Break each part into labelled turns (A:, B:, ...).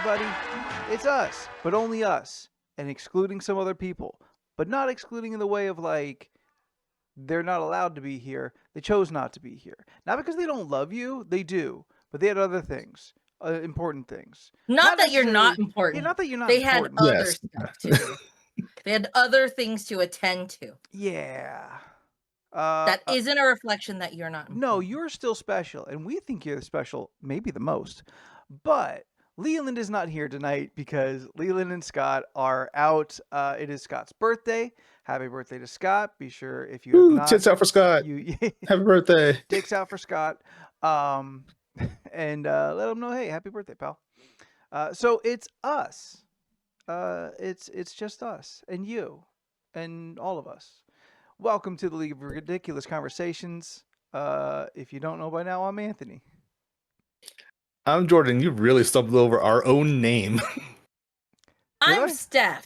A: everybody. It's us, but only us, and excluding some other people, but not excluding in the way of like they're not allowed to be here. They chose not to be here. Not because they don't love you, they do, but they had other things, important things.
B: Not that you're not
A: necessarily-
B: important.
A: Yeah, not that you're not
B: They
A: important.
B: had other stuff to do. They had other things to attend to.
A: Yeah.
B: That isn't a reflection that you're not important.
A: No, you're still special, and we think you're special, maybe the most. But Leland is not here tonight because Leland and Scott are out. It is Scott's birthday. Happy birthday to Scott. Be sure if you have not...
C: Tits out for Scott. Happy birthday.
A: Dicks out for Scott. And let him know, hey, happy birthday, pal. So it's us. It's just us and you and all of us. Welcome to the League of Ridiculous Conversations. If you don't know by now, I'm Anthony.
C: I'm Jordan. You really stumbled over our own name.
B: I'm Steph.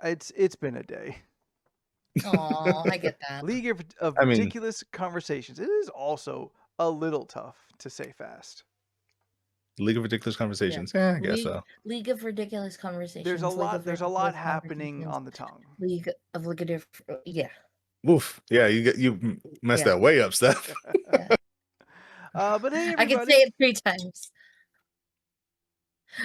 A: It's been a day.
B: Oh, I get that.
A: League of Ridiculous Conversations. It is also a little tough to say fast.
C: League of Ridiculous Conversations. Yeah, I guess so.
B: League of Ridiculous Conversations.
A: There's a lot happening on the tongue.
B: League of Ridiculous. Yeah.
C: Oof. Yeah, you messed that way up, Steph.
B: Yeah.
A: But hey, everybody.
B: I can say it 3 times.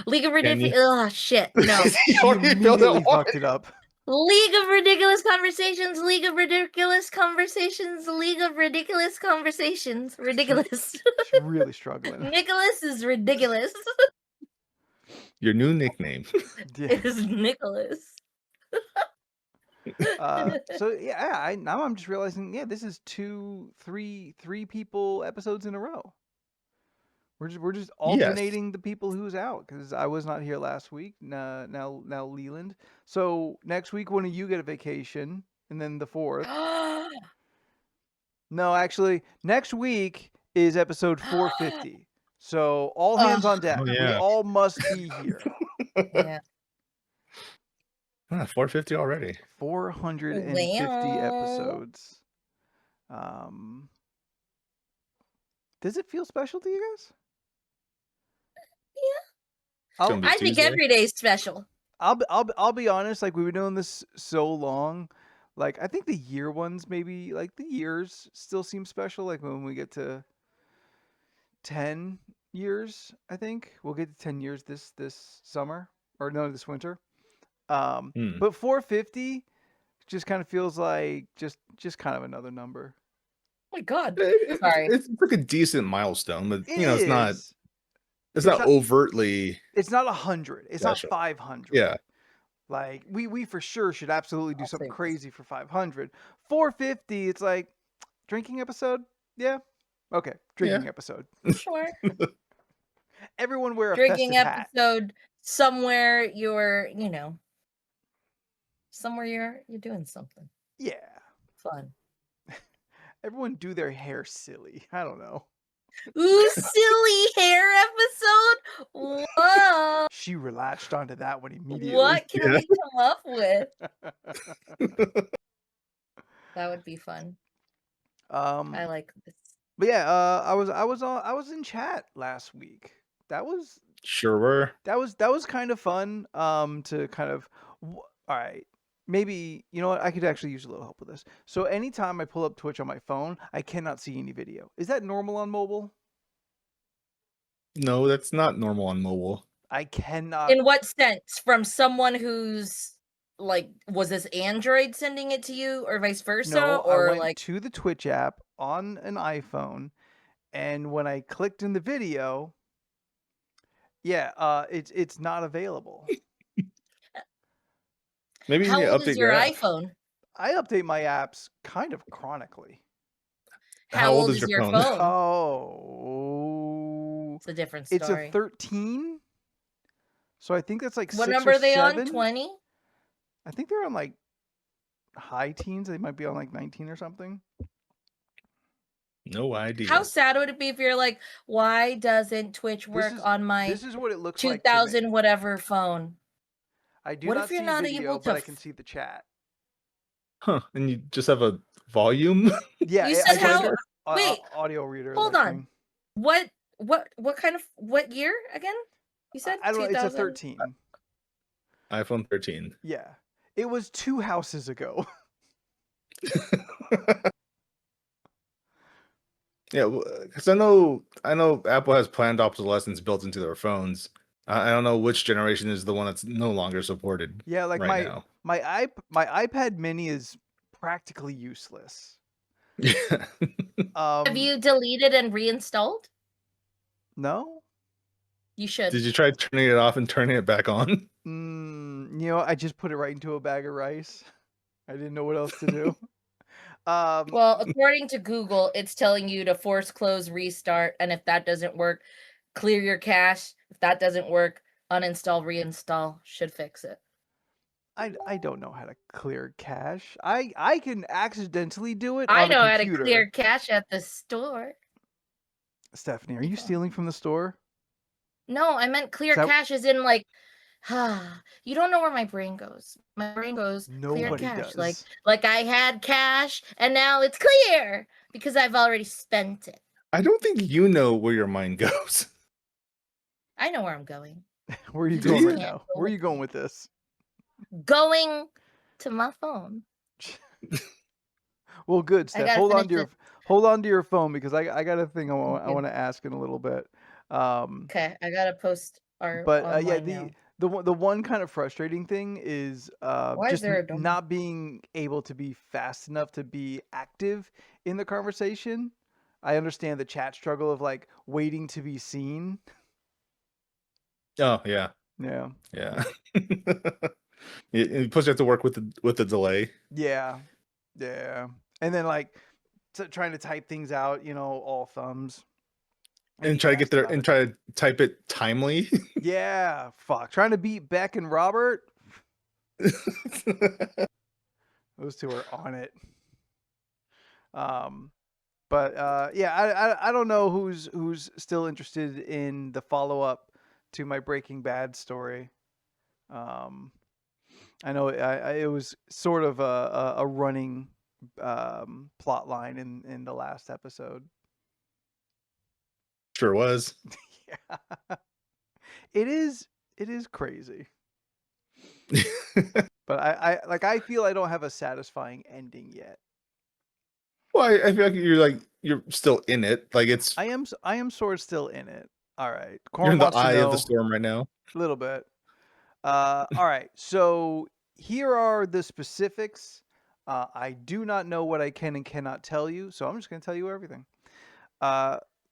B: League of Ridiculous. Oh shit! No.
A: You immediately fucked it up.
B: League of Ridiculous Conversations. League of Ridiculous Conversations. League of Ridiculous Conversations. Ridiculous.
A: She's really struggling.
B: Nicholas is ridiculous.
C: Your new nickname.
B: It is Nicholas.
A: So yeah, now I'm just realizing, this is three people episodes in a row. We're just alternating the people who's out because I was not here last week. Now Leland. So next week, one of you get a vacation, and then the 4th. No, actually, next week is episode 450. So all hands on deck. We all must be here.
B: Yeah.
C: 450 already.
A: 450 episodes. Does it feel special to you guys?
B: Yeah. I think every day is special.
A: I'll be honest. Like, we've been doing this so long. Like, I think the year ones maybe, like, the years still seem special. Like, when we get to 10 years, I think we'll get to 10 years this summer, or no, this winter. But 450 just kind of feels like just kind of another number.
B: Oh my God.
C: Sorry. It's like a decent milestone, but it's not overtly.
A: It's not 100. It's
C: special.
A: Not 500.
C: Yeah.
A: Like we for sure should absolutely do something crazy for 500. 450, it's like drinking episode. Yeah. Okay. Drinking episode.
B: Sure.
A: Everyone wear a
B: drinking episode
A: hat.
B: Somewhere somewhere you're doing something.
A: Yeah.
B: Fun.
A: Everyone do their hair silly. I don't know.
B: Ooh, silly hair episode. Whoa.
A: She latched onto that one immediately.
B: What can we come up with? That would be fun. I like this.
A: But yeah, I was in chat last week. That was That was kind of fun. To kind of all right. Maybe, you know what, I could actually use a little help with this. So anytime I pull up Twitch on my phone, I cannot see any video. Is that normal on mobile?
C: No, that's not normal on mobile.
A: I cannot.
B: In what sense? From someone who's like, was this Android sending it to you or vice versa?
A: No,
B: or
A: I went to the Twitch app on an iPhone, and when I clicked in the video, it's not available.
C: Maybe
B: how
C: you
B: old
C: update
B: is your iPhone?
A: I update my apps kind of chronically.
B: How old is your phone?
A: Oh,
B: it's a different story.
A: It's a 13. So I think that's like
B: what
A: 6
B: number
A: or
B: are they
A: 7.
B: on? 20?
A: I think they're on like high teens. They might be on like 19 or something.
C: No idea.
B: How sad would it be if you're like, why doesn't Twitch work on my
A: this is what it looks
B: 2000 whatever phone?
A: I do
B: what
A: not
B: if you're
A: see
B: not
A: video,
B: able
A: but
B: to
A: I can see the chat.
C: Huh? And you just have a volume?
A: Yeah,
B: you said how?
A: Wait, audio reader.
B: Hold on.
A: Thing.
B: What What year again? You said
A: I don't know. It's a
B: 2000.
A: 13.
C: iPhone 13.
A: Yeah. It was 2 houses ago.
C: Yeah, because I know Apple has planned obsolescence built into their phones. I don't know which generation is the one that's no longer supported
A: Yeah, like
C: right now.
A: my iPad mini is practically useless.
C: Yeah.
B: Have you deleted and reinstalled?
A: No?
B: You should.
C: Did you try turning it off and turning it back on?
A: You know, I just put it right into a bag of rice. I didn't know what else to do.
B: Well, according to Google, it's telling you to force close, restart, and if that doesn't work, clear your cache. If that doesn't work, uninstall, reinstall. Should fix it.
A: I don't know how to clear cache. I can accidentally do it
B: I
A: on a
B: know how to
A: computer.
B: clear cache at the store.
A: Stephanie, are you stealing from the store?
B: No, I meant clear cache as in like, you don't know where my brain goes. My brain goes clear
A: Nobody
B: cache.
A: does.
B: Like I had cash and now it's clear because I've already spent it.
C: I don't think you know where your mind goes.
B: I know where I'm going.
A: Where are you
C: Do
A: going
C: you?
A: right now? Where are you going with this?
B: Going to my phone.
A: Well, good, Steph.
B: gotta
A: Hold on
B: finish
A: to your phone because I got a thing I want to ask in a little bit.
B: Okay, I gotta post our
A: But yeah,
B: online now.
A: the one kind of frustrating thing is
B: Why is
A: just
B: there a donut?
A: not being able to be fast enough to be active in the conversation. I understand the chat struggle of like waiting to be seen.
C: Oh yeah,
A: Yeah.
C: yeah. Plus, you have to work with the delay.
A: Yeah. Yeah. And then like trying to type things out, you know, all thumbs.
C: And
A: be
C: try to get
A: fast
C: there
A: about
C: and
A: it.
C: try to type it timely.
A: Yeah, fuck. Trying to beat Beck and Robert. Those two are on it. But yeah, I don't know who's still interested in the follow up to my Breaking Bad story. I know it was sort of a running plot line in the last episode.
C: Sure was.
A: Yeah, it is crazy. But I feel I don't have a satisfying ending yet.
C: Well, I feel like you're still in it. Like it's
A: I am sort of still in it. All right,
C: you're
A: Corn
C: in the
A: wants to
C: eye of the
A: know
C: storm right now.
A: a little bit. All right, so here are the specifics. I do not know what I can and cannot tell you, so I'm just going to tell you everything.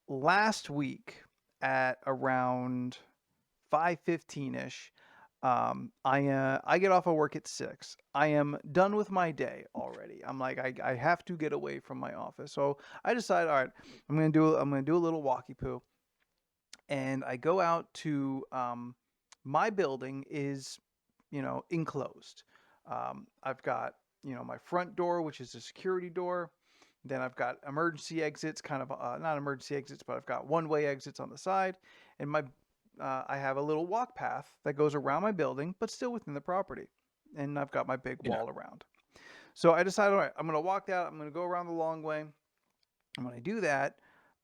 A: Last week at around 5:15ish, I get off of work at 6. I am done with my day already. I'm like I have to get away from my office, so I decide, all right, I'm gonna do a little walkie poo, and I go out to my building is, you know, enclosed. I've got, you know, my front door, which is a security door. Then I've got emergency exits, kind of not emergency exits, but I've got one-way exits on the side, and I have a little walk path that goes around my building, but still within the property, and I've got my big wall around. So I decided, all right, I'm going to walk that. I'm going to go around the long way. And when I do that,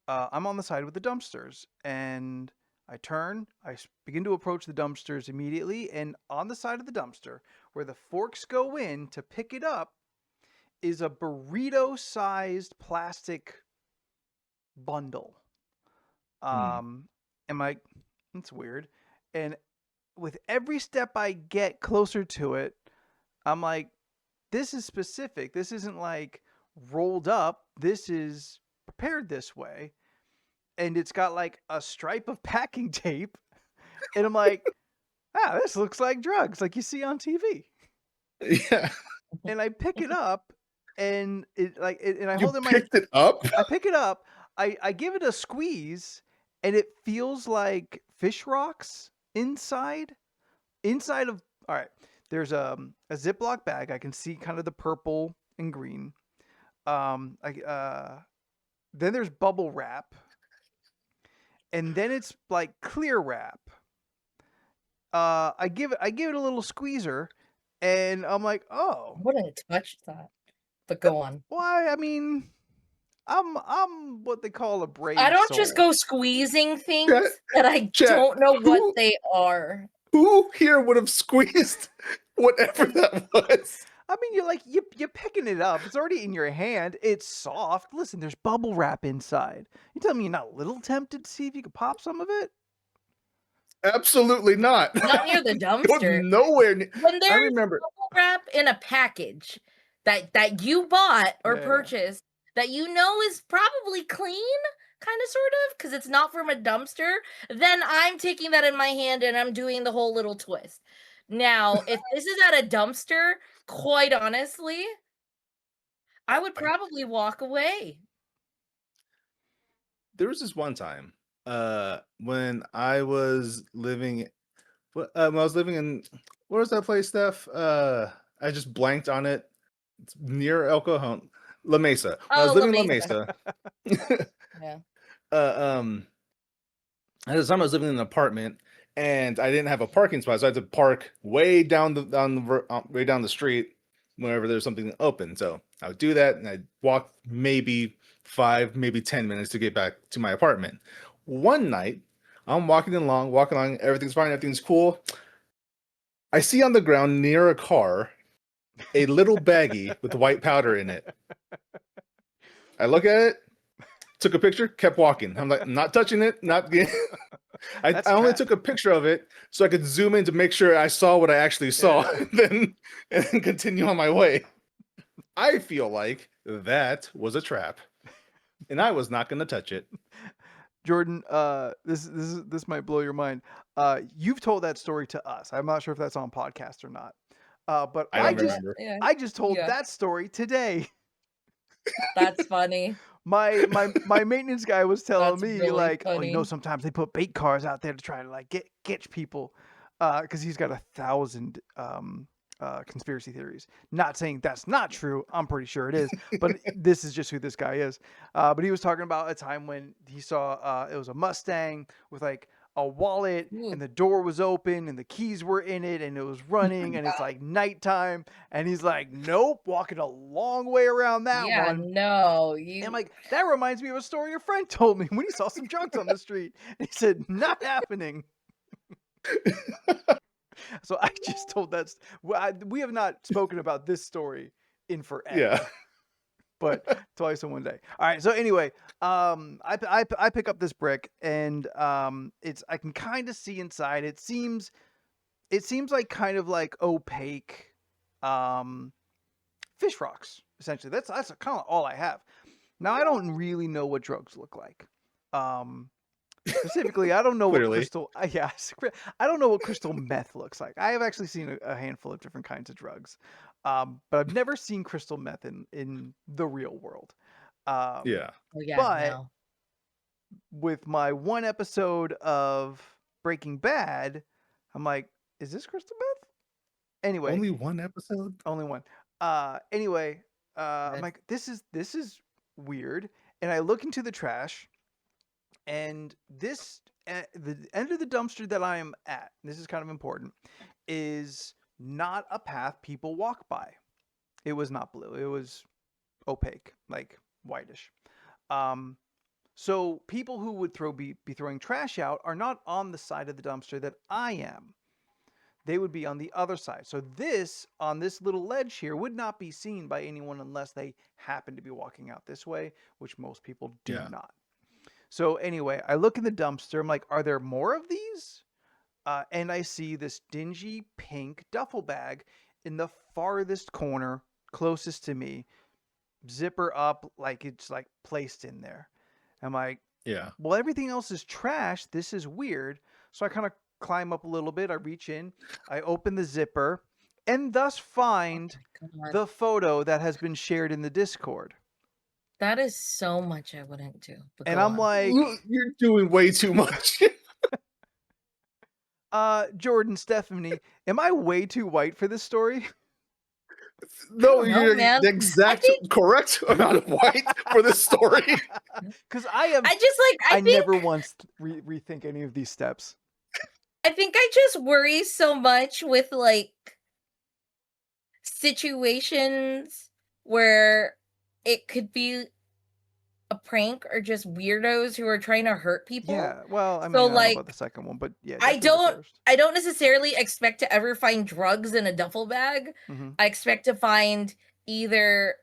A: I'm on the side with the dumpsters, and I turn. I begin to approach the dumpsters immediately, and on the side of the dumpster, where the forks go in to pick it up, is a burrito-sized plastic bundle. And like, that's weird. And with every step I get closer to it, I'm like, this is specific. This isn't like rolled up. This is prepared this way. And it's got like a stripe of packing tape. And I'm like, this looks like drugs, like you see on TV.
C: Yeah.
A: And I pick it up, and and I
C: You
A: hold it in my.
C: picked it up?
A: I pick it up. I give it a squeeze, and it feels like fish rocks inside. Inside of, all right. There's a Ziploc bag. I can see kind of the purple and green. Then there's bubble wrap, and then it's like clear wrap. I give it a little squeezer, and I'm like, oh.
B: I wouldn't touch that. But go on.
A: Why? I mean, I'm what they call a brave
B: I don't
A: soul.
B: just go squeezing things
C: Chat,
B: that I
C: chat,
B: don't know
C: who-
B: what they are.
C: Who here would have squeezed whatever that was?
A: I mean, you're picking it up. It's already in your hand. It's soft. Listen, there's bubble wrap inside. You tell me you're not a little tempted to see if you could pop some of it?
C: Absolutely not.
B: Not near the
C: Go
B: dumpster.
C: nowhere near.
B: When
C: I
B: there's
C: remember.
B: bubble wrap in a package that you bought or
A: Yeah.
B: purchased that you know is probably clean, kind of sort of, because it's not from a dumpster, then I'm taking that in my hand and I'm doing the whole little twist. Now, if this is at a dumpster, quite honestly, I would probably walk away.
C: There was this one time when I was living when I was living in, where was that place, Steph? I just blanked on it. It's near El Cajon, La Mesa. When I was
B: Oh,
C: living
B: La
C: in La Mesa.
B: Yeah.
C: At the time I was living in an apartment and I didn't have a parking spot, so I had to park way down way down the street whenever there's something open. So I would do that and I'd walk maybe 5, maybe 10 minutes to get back to my apartment. One night, I'm walking along, everything's fine, everything's cool. I see on the ground near a car a little baggie with white powder in it. I look at it, took a picture, kept walking. I'm like, I'm not touching it, not getting. I only took a picture of it so I could zoom in to make sure I saw what I actually saw, and then continue on my way. I feel like that was a trap, and I was not going to touch it.
A: Jordan, this might blow your mind. You've told that story to us. I'm not sure if that's on podcast or not. But
C: I don't remember.
A: I just told that story today.
B: That's funny.
A: My maintenance guy was telling
B: That's
A: me
B: really
A: like, oh,
B: funny.
A: sometimes they put bait cars out there to try to like get people, because he's got 1,000 conspiracy theories. Not saying that's not true. I'm pretty sure it is, but this is just who this guy is. But he was talking about a time when he saw it was a Mustang with like a wallet and the door was open and the keys were in it and it was running and it's like nighttime and he's like, nope, walking a long way around that one.
B: Yeah, no.
A: And I'm like, that reminds me of a story a friend told me when he saw some drunks on the street. And he said, not happening. So I just told that. We have not spoken about this story in forever.
C: Yeah.
A: But twice in one day. All right. So anyway, I pick up this brick and I can kind of see inside. It seems like kind of like opaque fish rocks, essentially. That's kind of all I have. Now I don't really know what drugs look like. Specifically, I don't know what crystal. I don't know what crystal meth looks like. I have actually seen a handful of different kinds of drugs, but I've never seen crystal meth in the real world.
C: Yeah.
A: But with my one episode of Breaking Bad, I'm like, is this crystal meth? Anyway,
C: only one episode.
A: Only one. Anyway, I'm like, this is weird, and I look into the trash. And this, the end of the dumpster that I am at, this is kind of important, is not a path people walk by. It was not blue. It was opaque, like whitish. So people who would be throwing trash out are not on the side of the dumpster that I am. They would be on the other side. So this, on this little ledge here, would not be seen by anyone unless they happen to be walking out this way, which most people do not. So anyway, I look in the dumpster. I'm like, are there more of these? And I see this dingy pink duffel bag in the farthest corner, closest to me, zipper up, like it's like placed in there. I'm like,
C: yeah.
A: Well, everything else is trash. This is weird. So I kind of climb up a little bit. I reach in, I open the zipper, and thus find the photo that has been shared in the Discord.
B: That is so much I wouldn't do.
A: And I'm like,
C: you're doing way too much.
A: Jordan, Stephanie, am I way too white for this story?
C: No, you're the exact correct amount of white for this story.
A: Because I never once rethink any of these steps.
B: I think I just worry so much with like situations where it could be a prank or just weirdos who are trying to hurt people.
A: Yeah, well, I
B: So,
A: mean, I don't know
B: like,
A: about the second one, but yeah,
B: I
A: definitely the first.
B: don't necessarily expect to ever find drugs in a duffel bag.
A: Mm-hmm.
B: I expect to find either,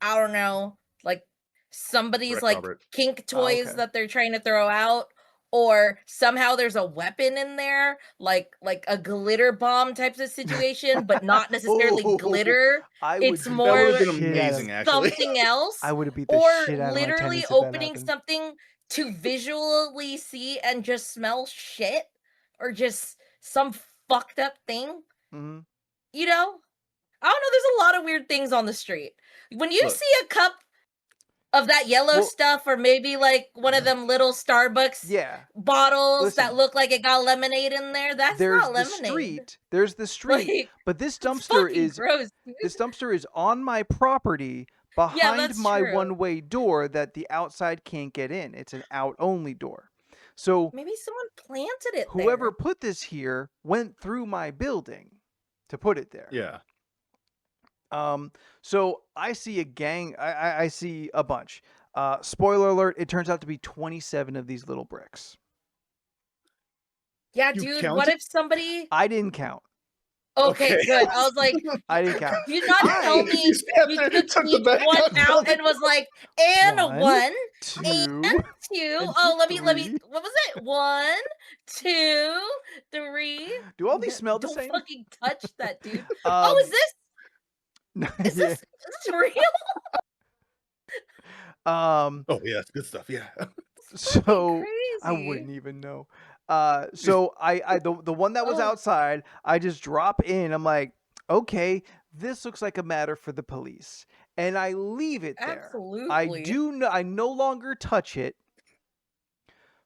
B: I don't know, like somebody's
C: Correct,
B: like
C: Robert.
B: kink
A: Oh,
B: toys
A: okay.
B: that they're trying to throw out, or somehow there's a weapon in there, like a glitter bomb types of situation, but not necessarily
A: Oh,
B: glitter.
A: I would
B: It's
A: beat
C: That would
B: more
C: have
A: the
C: been
A: shit out of.
C: amazing, actually.
B: something else,
A: I would have beat the
B: or
A: shit out of my
B: literally
A: tenants if that
B: opening
A: happened.
B: something to visually see and just smell shit, or just some fucked up thing.
A: Mm-hmm.
B: You know, I don't know. There's a lot of weird things on the street. When you
C: Look.
B: see a cup of that yellow
A: Well-
B: stuff, or maybe like one of them little Starbucks
A: Yeah,
B: bottles that
A: Listen.
B: look like it got lemonade in there, that's
A: there's
B: not
A: the
B: lemonade.
A: street. There's the street,
B: Like,
A: but this
B: it's
A: dumpster
B: fucking
A: is
B: gross, dude.
A: this dumpster is on my property behind
B: that's
A: my
B: true.
A: one-way door that the outside can't get in. It's an out-only door. So
B: Maybe someone planted it
A: whoever
B: there.
A: put this here went through my building to put it there.
C: Yeah.
A: So I see a gang. I see a bunch. Spoiler alert! It turns out to be 27 of these little bricks.
B: Yeah,
C: You
B: dude.
C: counted?
B: What if somebody?
A: I didn't count.
B: Okay,
C: Okay.
B: good. I was like,
A: I didn't count.
B: you not tell me
C: You sat
B: you
C: there,
B: took
C: took the
B: each
C: bag
B: one
C: out,
B: out
C: building.
B: and was like, and
A: One,
B: one,
A: two,
B: two.
A: and
B: Oh, let me.
A: three.
B: What was it? 1, 2, 3.
A: Do all these smell the
B: Don't
A: same?
B: fucking touch that, dude. Oh, is this
A: yeah.
B: is this real?
C: Oh yeah, it's good stuff. Yeah.
A: So I
B: Crazy.
A: wouldn't even know. So the one that was
B: Oh.
A: outside, I just drop in. I'm like, okay, this looks like a matter for the police, and I leave it there.
B: Absolutely.
A: I no longer touch it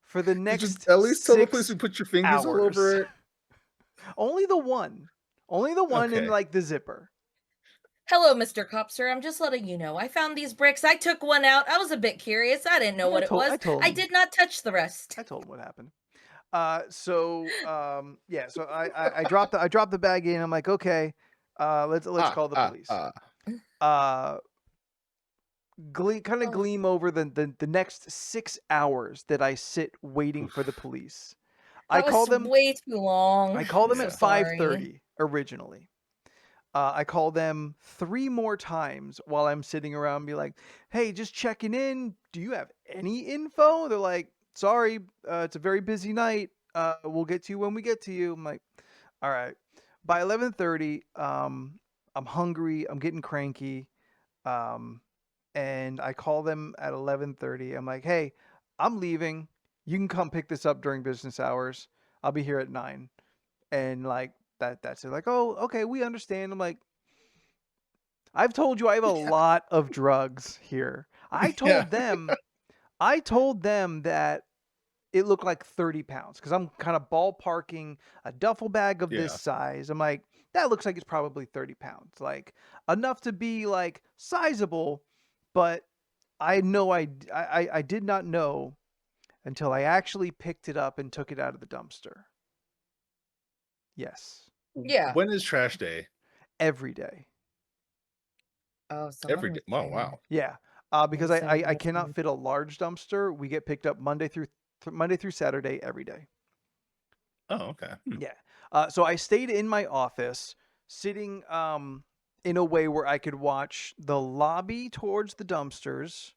A: for the
C: Did you
A: next
C: at least tell the police
A: 6
C: to put your fingers all over
A: hours.
C: it?
A: Only the one in
C: Okay.
A: like the zipper.
B: Hello, Mr. Copster. I'm just letting you know. I found these bricks. I took one out. I was a bit curious. I didn't know
A: Yeah,
B: what it was.
A: I told
B: I
A: him.
B: did not touch the rest.
A: I told him what happened. So I dropped the bag in. I'm like, okay, let's call the police. Gleam over the next 6 hours that I sit waiting for the police. I
B: That
A: call
B: was
A: them
B: way too long.
A: I call them
B: I'm
A: at
B: so sorry.
A: 5:30 originally. I call them 3 more times while I'm sitting around and be like, hey, just checking in. Do you have any info? They're like, sorry, it's a very busy night. We'll get to you when we get to you. I'm like, all right. By 11:30, I'm hungry. I'm getting cranky. And I call them at 11:30. I'm like, hey, I'm leaving. You can come pick this up during business hours. I'll be here at 9. And like, that's it. Like, oh, okay, we understand. I'm like, I've told you I have a lot of drugs here. I told them that it looked like 30 pounds because I'm kind of ballparking a duffel bag of this size. I'm like, that looks like it's probably 30 pounds, like enough to be like sizable, but I know I did not know until I actually picked it up and took it out of the dumpster. Yes.
B: Yeah.
C: When is trash day?
A: Every day.
B: Oh,
C: Every day. Oh, wow.
A: Yeah. Because I cannot fit a large dumpster. We get picked up Monday through Saturday every day.
C: Oh, okay.
A: Yeah. So I stayed in my office, sitting in a way where I could watch the lobby towards the dumpsters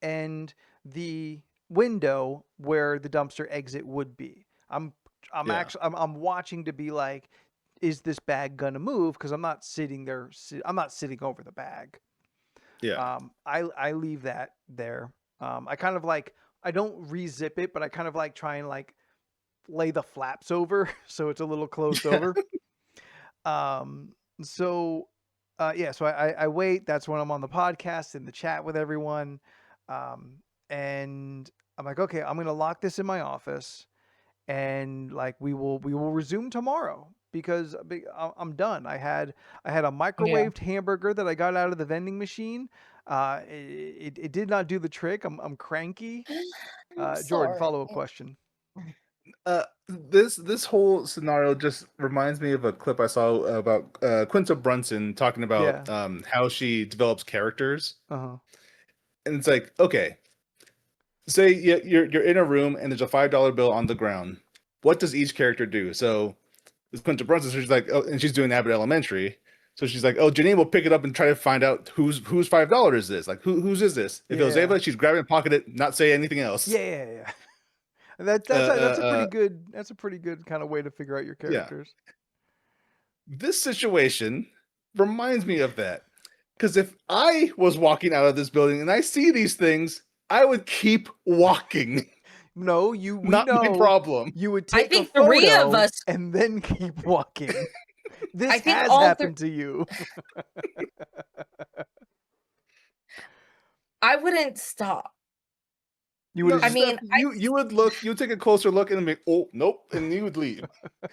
A: and the window where the dumpster exit would be. I'm watching to be like, is this bag gonna move? Because I'm not sitting there. I'm not sitting over the bag.
C: Yeah.
A: I leave that there. I kind of like, I don't re-zip it, but I kind of like try and like lay the flaps over so it's a little closed over. So I wait. That's when I'm on the podcast in the chat with everyone. And I'm like, okay, I'm gonna lock this in my office, and like we will resume tomorrow because I'm done. I had a microwaved hamburger that I got out of the vending machine. It did not do the trick. I'm cranky. Jordan, follow-up question.
C: This whole scenario just reminds me of a clip I saw about Quinta Brunson talking about how she develops characters.
A: Uh-huh.
C: And it's like, okay, say you're in a room and there's a $5 bill on the ground. What does each character do? So it's Quinta Brunson, so she's like, oh, and she's doing Abbott Elementary. So she's like, oh, Janine will pick it up and try to find out whose $5 is this? Like, whose is this? If it was Ava, she'd grab it and pocket it, not say anything else.
A: Yeah. That's a pretty good kind of way to figure out your characters.
C: Yeah. This situation reminds me of that. Because if I was walking out of this building and I see these things, I would keep walking.
A: No,
C: not my problem.
A: You would take
B: I think
A: a photo
B: 3 of us
A: and then keep walking. This
B: I think
A: has
B: all
A: happened to you.
B: I wouldn't stop.
A: You would.
B: I mean,
C: you would look. You would take a closer look and be, oh nope, and you would leave.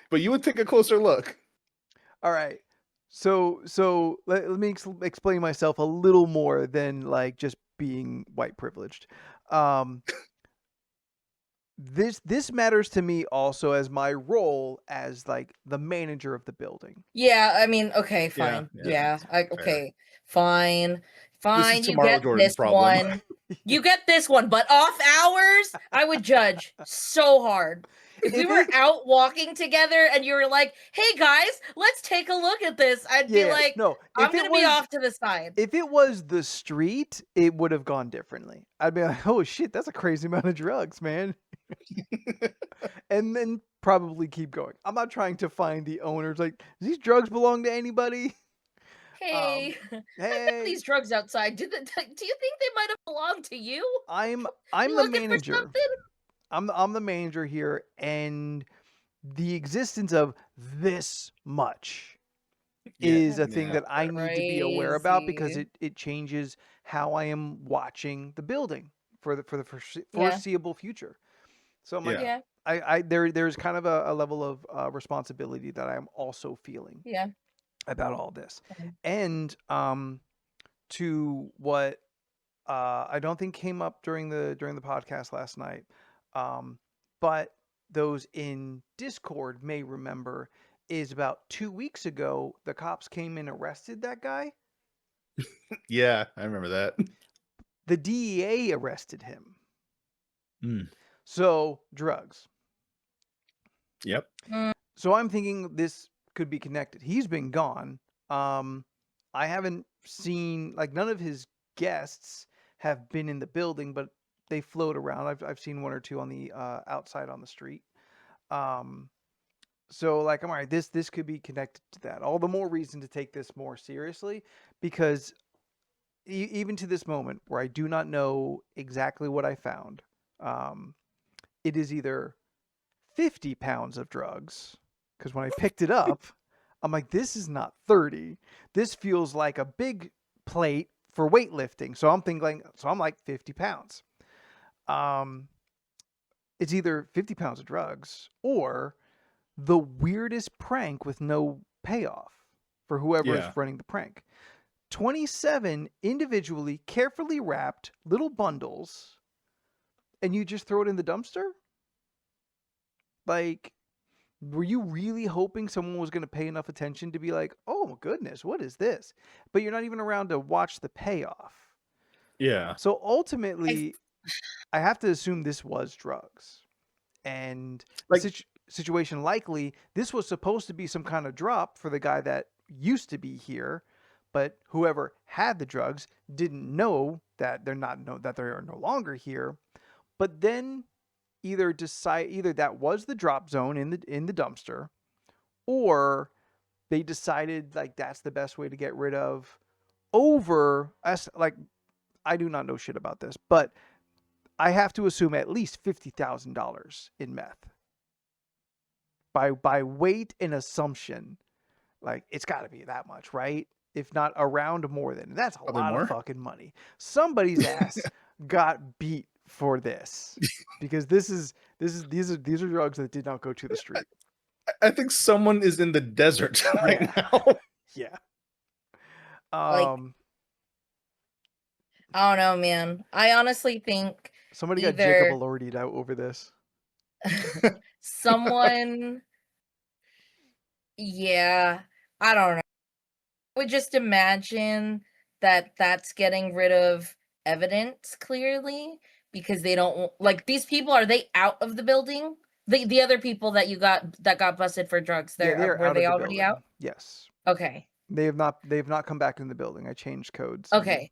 C: But you would take a closer look.
A: All right. So let me explain myself a little more than like just being white privileged. This matters to me also as my role as like the manager of the building.
B: Yeah, I mean, okay, fine. Yeah, okay, fine. You get
C: Jordan's
B: this
C: problem.
B: one. You get this one, but off hours, I would judge so hard. If we were out walking together and you were like, "Hey guys, let's take a look at this," I'd be like, "No, I'm gonna be off to the side."
A: If it was the street, it would have gone differently. I'd be like, "Oh shit, that's a crazy amount of drugs, man," and then probably keep going. I'm not trying to find the owners. Like, does these drugs belong to anybody?
B: Hey, these drugs outside. Do you think they might have belonged to you?
A: I'm the manager. I'm the manager here, and the existence of this much is a thing that I need to be aware about because it changes how I am watching the building for the foreseeable future. So I'm like, there's kind of a level of responsibility that I'm also feeling.
B: Yeah.
A: About all this. And to what I don't think came up during the podcast last night, but those in Discord may remember, is about 2 weeks ago the cops came and arrested that guy.
C: Yeah, I remember that.
A: The DEA arrested him. So drugs.
C: Yep.
A: So I'm thinking this could be connected. He's been gone. I haven't seen, like, none of his guests have been in the building, but they float around. I've seen one or two on the outside on the street. So like, I'm all right. This could be connected to that. All the more reason to take this more seriously, because even to this moment where I do not know exactly what I found, it is either 50 pounds of drugs. Because when I picked it up, I'm like, this is not 30. This feels like a big plate for weightlifting. So I'm like 50 pounds. It's either 50 pounds of drugs or the weirdest prank with no payoff for whoever is running the prank. 27 individually, carefully wrapped little bundles, and you just throw it in the dumpster? Like, were you really hoping someone was going to pay enough attention to be like, oh my goodness, what is this? But you're not even around to watch the payoff.
C: Yeah.
A: So ultimately, I have to assume this was drugs. And like, situation likely, this was supposed to be some kind of drop for the guy that used to be here, but whoever had the drugs didn't know that they are no longer here. But then either that was the drop zone in the dumpster, or they decided like that's the best way to get rid of like, I do not know shit about this, but I have to assume at least $50,000 in meth. By weight and assumption, like, it's got to be that much, right? If not around more than. That's a lot of fucking money. Somebody's ass got beat for this, because these are drugs that did not go to the street.
C: I think someone is in the desert right now.
A: Yeah.
B: I don't know, man. I honestly think
A: somebody got Jacob Elordi'd out over this.
B: Someone, yeah, I don't know. I would just imagine that that's getting rid of evidence clearly, because they don't like these people. Are they out of the building? The other people that got busted for drugs,
A: Yeah, they're
B: were
A: out
B: they
A: of the
B: already
A: building.
B: out?
A: Yes.
B: Okay.
A: They've not come back in the building. I changed codes.
B: Okay.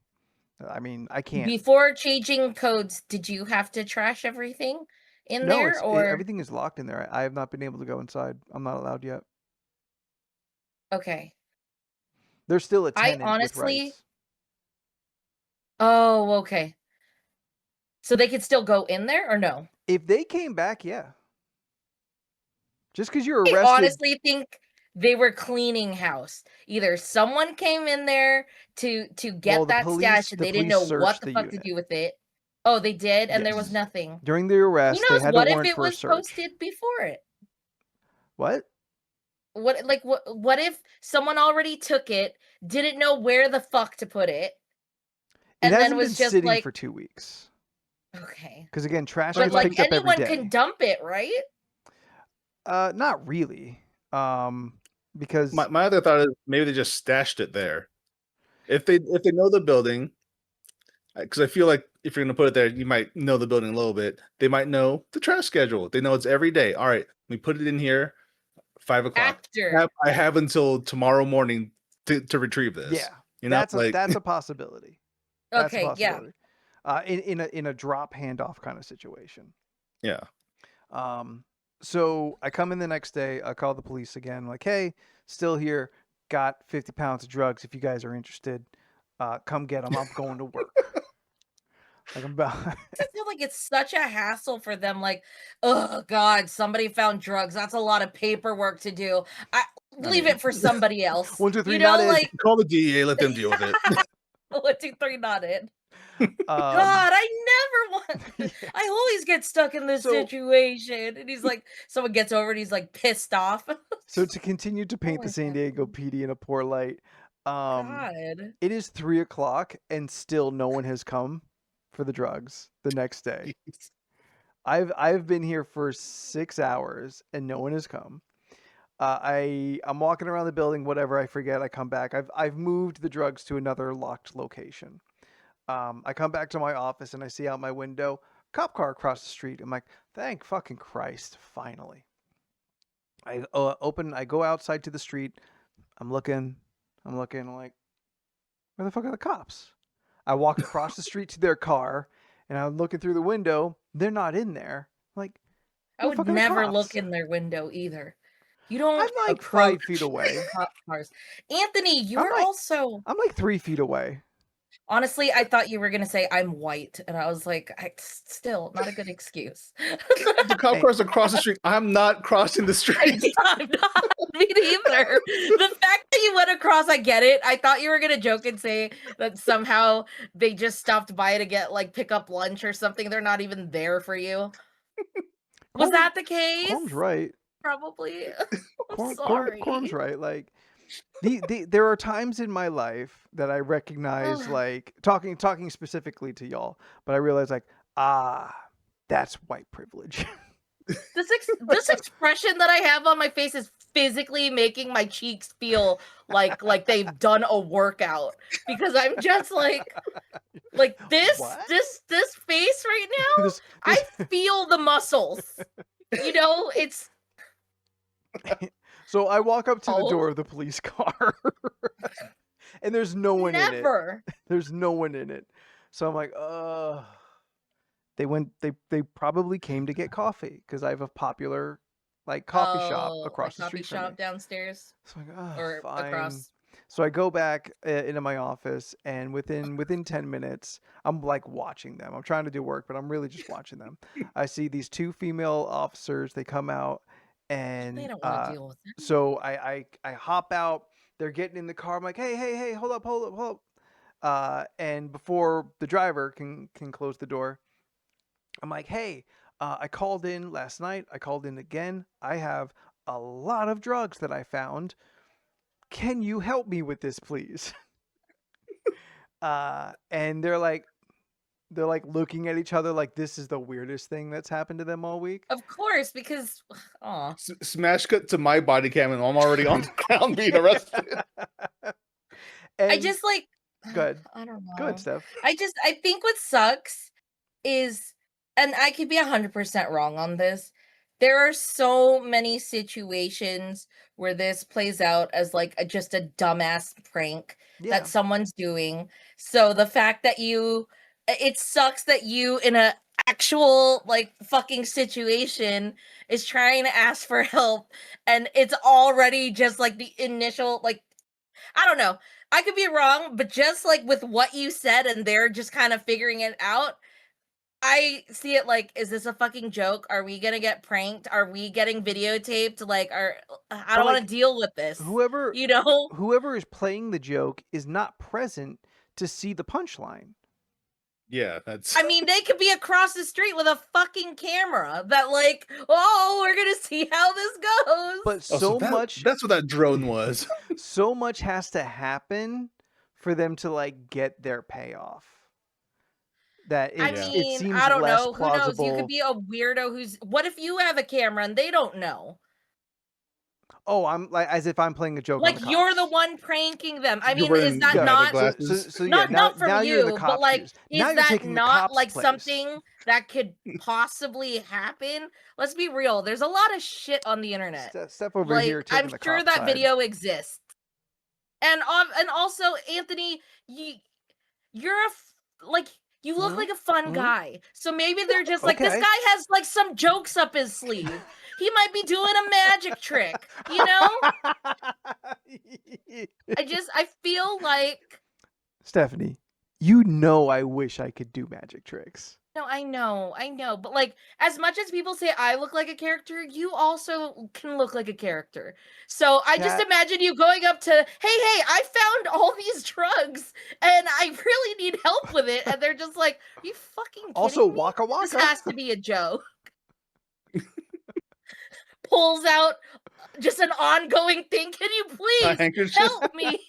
A: I mean, I can't.
B: Before changing codes, did you have to trash everything in
A: No,
B: there, or
A: everything is locked in there. I have not been able to go inside. I'm not allowed yet.
B: okay?
A: There's still a
B: I
A: tenant with
B: honestly.
A: rights.
B: Oh, okay. So they could still go in there, or no?
A: If they came back, yeah. Just because you're
B: I
A: arrested.
B: honestly think they were cleaning house. Either someone came in there to get that stash, and they didn't know what the fuck to do with it. Oh, they did, and there was
A: Yes.
B: nothing.
A: During the arrest,
B: Who
A: they
B: knows
A: had a
B: what if
A: warrant
B: it
A: for a
B: was
A: search.
B: posted before it?
A: What?
B: What if someone already took it, didn't know where the fuck to put it,
A: It
B: and then
A: hasn't
B: was
A: been
B: just
A: sitting
B: like,
A: for 2 weeks.
B: okay.
A: Because again, trash
B: But
A: gets
B: like
A: picked up every
B: anyone
A: day.
B: can dump it, right?
A: Not really. Because
C: My other thought is maybe they just stashed it there. If they know the building, because I feel like if you're gonna put it there, you might know the building a little bit. They might know the trash schedule. They know it's every day. All right, we put it in here, 5 o'clock.
B: After.
C: I have until tomorrow morning to retrieve this.
A: yeah,
C: You know,
A: that's a possibility. That's a
B: Okay, yeah.
A: possibility. In a drop handoff kind of situation.
C: Yeah.
A: So I come in the next day. I call the police again. Like, hey, still here. Got 50 pounds of drugs. If you guys are interested, come get them. I'm going to work. Like I'm about.
B: I feel like it's such a hassle for them. Like, oh God, somebody found drugs. That's a lot of paperwork to do. Leave it for somebody else.
A: 1, 2, 3,
B: you
A: not
B: know,
A: in.
B: like
C: Call the DEA, let them deal with it.
B: 1, 2, 3, not in. God, I never want.
A: Yeah.
B: I always get stuck in this situation. And he's like, someone gets over and he's like pissed off.
A: So to continue to paint
B: Oh
A: the
B: my
A: San
B: God.
A: Diego PD in a poor light,
B: God.
A: it is 3 o'clock and still no one has come for the drugs the next day. I've been here for 6 hours and no one has come. I'm walking around the building, whatever, I forget. I come back. I've moved the drugs to another locked location. I come back to my office and I see out my window, cop car across the street. I'm like, thank fucking Christ, finally. I go outside to the street. I'm looking, I'm like, where the fuck are the cops? I walk across the street to their car and I'm looking through the window. They're not in there. I'm like,
B: I would never look in their window either. You don't
A: I'm like
B: approach
A: 5 feet away.
B: cop cars. Anthony, you're also.
A: I'm like 3 feet away.
B: Honestly, I thought you were going to say I'm white. And I was like, still not a good excuse.
C: The cop car's across the street. I'm not crossing the street.
B: I'm not. Me neither. The fact that you went across, I get it. I thought you were going to joke and say that somehow they just stopped by to get like pick up lunch or something. They're not even there for you. Was that the case?
A: Corm's right.
B: Probably. I'm
A: sorry. Corm's right. Like there are times in my life that I recognize, like talking specifically to y'all, but I realize like, that's white privilege.
B: This expression that I have on my face is physically making my cheeks feel like they've done a workout, because I'm just like this face right now. I feel the muscles. You know, it's.
A: So I walk up to the door of the police car and there's no one in it. There's no one in it. So I'm like, they probably came to get coffee because I have a popular like coffee shop across the street from me.
B: Downstairs.
A: So I'm like,
B: or
A: fine.
B: Across.
A: So I go back into my office, and within 10 minutes, I'm like watching them. I'm trying to do work, but I'm really just watching them. I see these 2 female officers. They come out, and
B: they don't want to deal with it.
A: So I hop out. They're getting in the car. I'm like, hey, hold up. And before the driver can close the door, I'm like, hey, I called in last night. I called in again. I have a lot of drugs that I found. Can you help me with this, please? And they're like looking at each other like this is the weirdest thing that's happened to them all week.
B: Of course, because
C: smash cut to my body cam and I'm already on the ground being arrested.
B: I just like.
A: Good.
B: I don't know.
A: Good stuff.
B: I think what sucks is, and I could be 100% wrong on this, there are so many situations where this plays out as like just a dumbass prank that someone's doing. So the fact that it sucks that you in a actual like fucking situation is trying to ask for help, and it's already just like the initial, like, I don't know. I could be wrong, but just like with what you said and they're just kind of figuring it out, I see it like, is this a fucking joke? Are we gonna get pranked? Are we getting videotaped? Like, I don't want to deal with this.
A: Whoever is playing the joke is not present to see the punchline.
C: Yeah, that's.
B: I mean, they could be across the street with a fucking camera that, like, oh, we're gonna see how this goes.
A: But much.
C: That's what that drone was.
A: So much has to happen for them to like get their payoff. That it seems
B: I don't
A: less
B: know.
A: plausible.
B: Who knows? You could be a weirdo what if you have a camera and they don't know?
A: Oh, I'm like as if I'm playing a joke.
B: Like,
A: on the
B: you're the one pranking them. I mean, is that
A: not
B: not from
A: now
B: you, but like, is that not like
A: place.
B: something that could possibly happen? Let's be real. There's a lot of shit on the internet.
A: Step over
B: like,
A: here.
B: I'm sure that video exists. And also, Anthony, you're you look like a fun guy. So maybe they're just like, this guy has like some jokes up his sleeve. He might be doing a magic trick, you know? I feel like...
A: Stephanie, you know I wish I could do magic tricks.
B: No, I know. But like, as much as people say I look like a character, you also can look like a character. So I just imagine you going up to, hey, I found all these drugs and I really need help with it. And they're just like, are you fucking kidding
A: also,
B: me?
A: waka waka.
B: This has to be a joke. Pulls out just an ongoing thing. Can you please help me?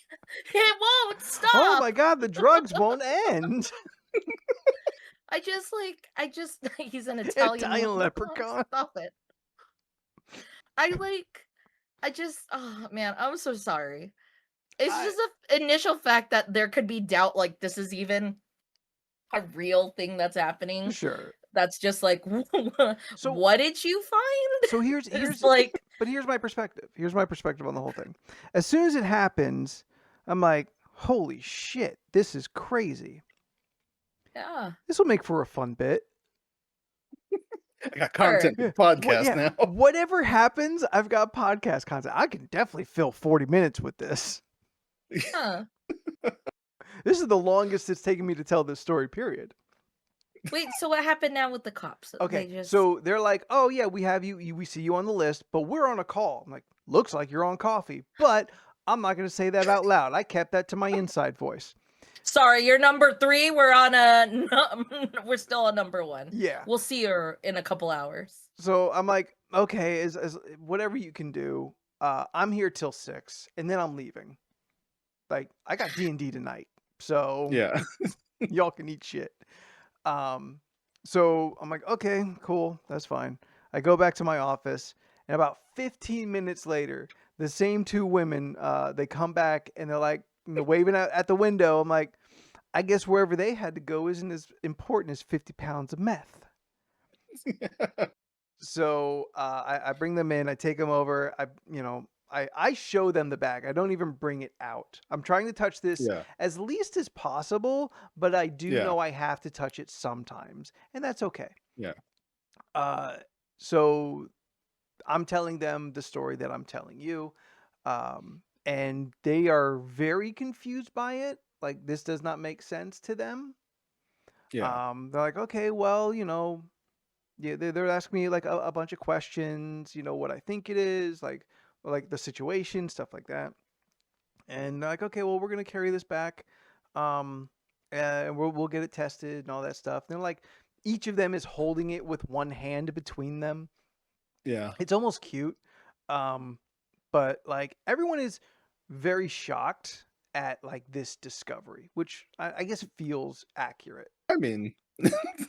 B: It won't stop.
A: Oh my god, the drugs won't end.
B: He's an Italian
A: leprechaun.
B: Oh, stop it. Oh man, I'm so sorry. It's just an initial fact that there could be doubt, like this is even a real thing that's happening.
A: Sure.
B: That's just like, so what did you find?
A: So here's like, but here's my perspective. Here's my perspective on the whole thing. As soon as it happens, I'm like, holy shit, this is crazy.
B: Yeah.
A: This will make for a fun bit.
C: I got content for the podcast now.
A: Whatever happens, I've got podcast content. I can definitely fill 40 minutes with this.
B: Huh.
A: This is the longest it's taken me to tell this story, period.
B: Wait, so what happened now with the cops?
A: Okay, so they're like, oh yeah, we have you, we see you on the list, but we're on a call. I'm like, looks like you're on coffee, but I'm not going to say that out loud. I kept that to my inside voice.
B: Sorry, you're number 3. We're still on number 1.
A: Yeah.
B: We'll see her in a couple hours.
A: So I'm like, okay, as whatever you can do. I'm here till 6, and then I'm leaving. Like, I got D&D tonight, so
C: yeah,
A: y'all can eat shit. So I'm like, okay, cool, that's fine. I go back to my office, and about 15 minutes later, the same 2 women, they come back, and they're like, waving at the window. I'm like, I guess wherever they had to go isn't as important as 50 pounds of meth. So I bring them in. I take them over. I show them the bag. I don't even bring it out. I'm trying to touch this as least as possible, but I do know I have to touch it sometimes, and that's okay.
C: Yeah.
A: So I'm telling them the story that I'm telling you. And they are very confused by it. Like, this does not make sense to them.
C: Yeah.
A: They're like, okay, well, they're asking me like a bunch of questions, what I think it is, like the situation, stuff like that. And they're like, okay, well, we're gonna carry this back, and we'll get it tested and all that stuff. And they're like, each of them is holding it with one hand between them.
C: Yeah,
A: it's almost cute. But like, everyone is very shocked at like this discovery, which I guess feels accurate.
C: I mean,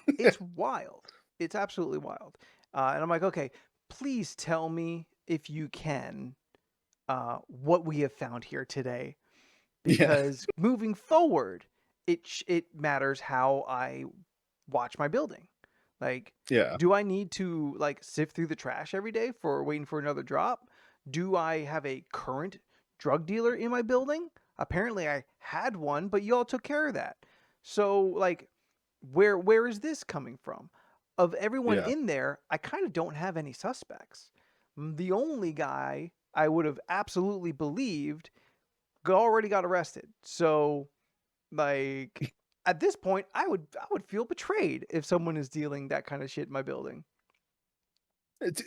A: it's wild. It's absolutely wild. And I'm like, okay, please tell me if you can, what we have found here today, because moving forward, it matters how I watch my building. Like,
C: Yeah.
A: do I need to like sift through the trash every day for waiting for another drop? Do I have a current drug dealer in my building? Apparently I had one, but you all took care of that. So like where is this coming from? Of everyone
C: Yeah.
A: in there, I kind of don't have any suspects. The only guy I would have absolutely believed already got arrested. So like at this point, I would feel betrayed if someone is dealing that kind of shit in my building.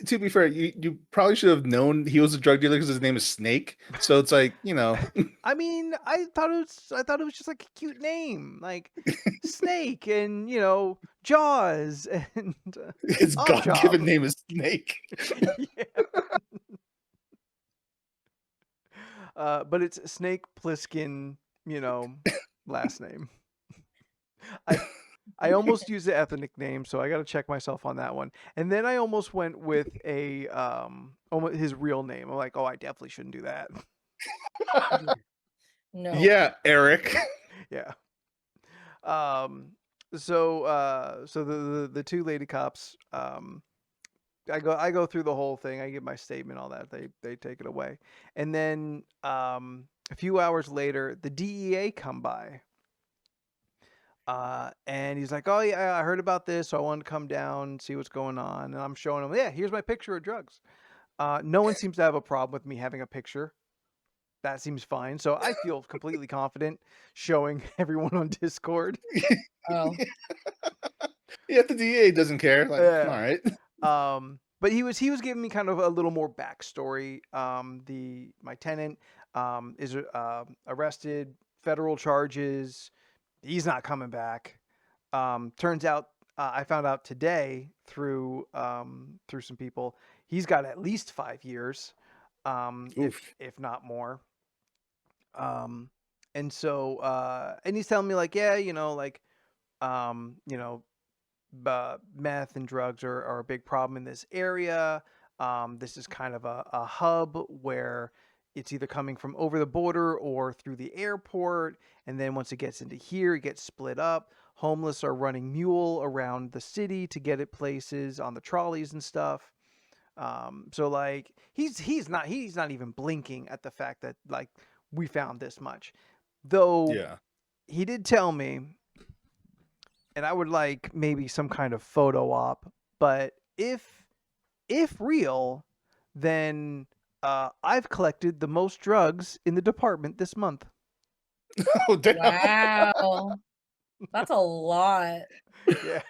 C: To be fair, you probably should have known he was a drug dealer because his name is Snake. So it's like, you know.
A: I mean, I thought it was just like a cute name, like Snake and Jaws and
C: His
A: Oddjob.
C: God-given name is Snake.
A: Yeah. But it's Snake Plissken, last name. I almost used the ethnic name, so I got to check myself on that one. And then I almost went with his real name. I'm like, oh, I definitely shouldn't do that.
B: No.
C: Yeah, Eric.
A: Yeah. So the two lady cops, I go through the whole thing. I give my statement, all that. They take it away, and then a few hours later, the DEA come by. And he's like, oh yeah, I heard about this, so I wanted to come down, see what's going on. And I'm showing him, yeah, here's my picture of drugs. No one seems to have a problem with me having a picture. That seems fine. So I feel completely confident showing everyone on Discord.
B: Oh.
C: Yeah, the DA doesn't care. Like, all right.
A: But he was giving me kind of a little more backstory. My tenant is arrested, federal charges. He's not coming back. Turns out I found out today through some people he's got at least 5 years, if not more. And so and he's telling me like, yeah, meth and drugs are a big problem in this area. This is kind of a hub where it's either coming from over the border or through the airport. And then once it gets into here, it gets split up. Homeless are running mule around the city to get it places on the trolleys and stuff. So like he's not even blinking at the fact that like we found this much. Though
C: Yeah.
A: he did tell me, and I would like maybe some kind of photo op, but if real, then I've collected the most drugs in the department this month.
C: Oh, damn.
B: Wow. That's a lot.
A: Yeah.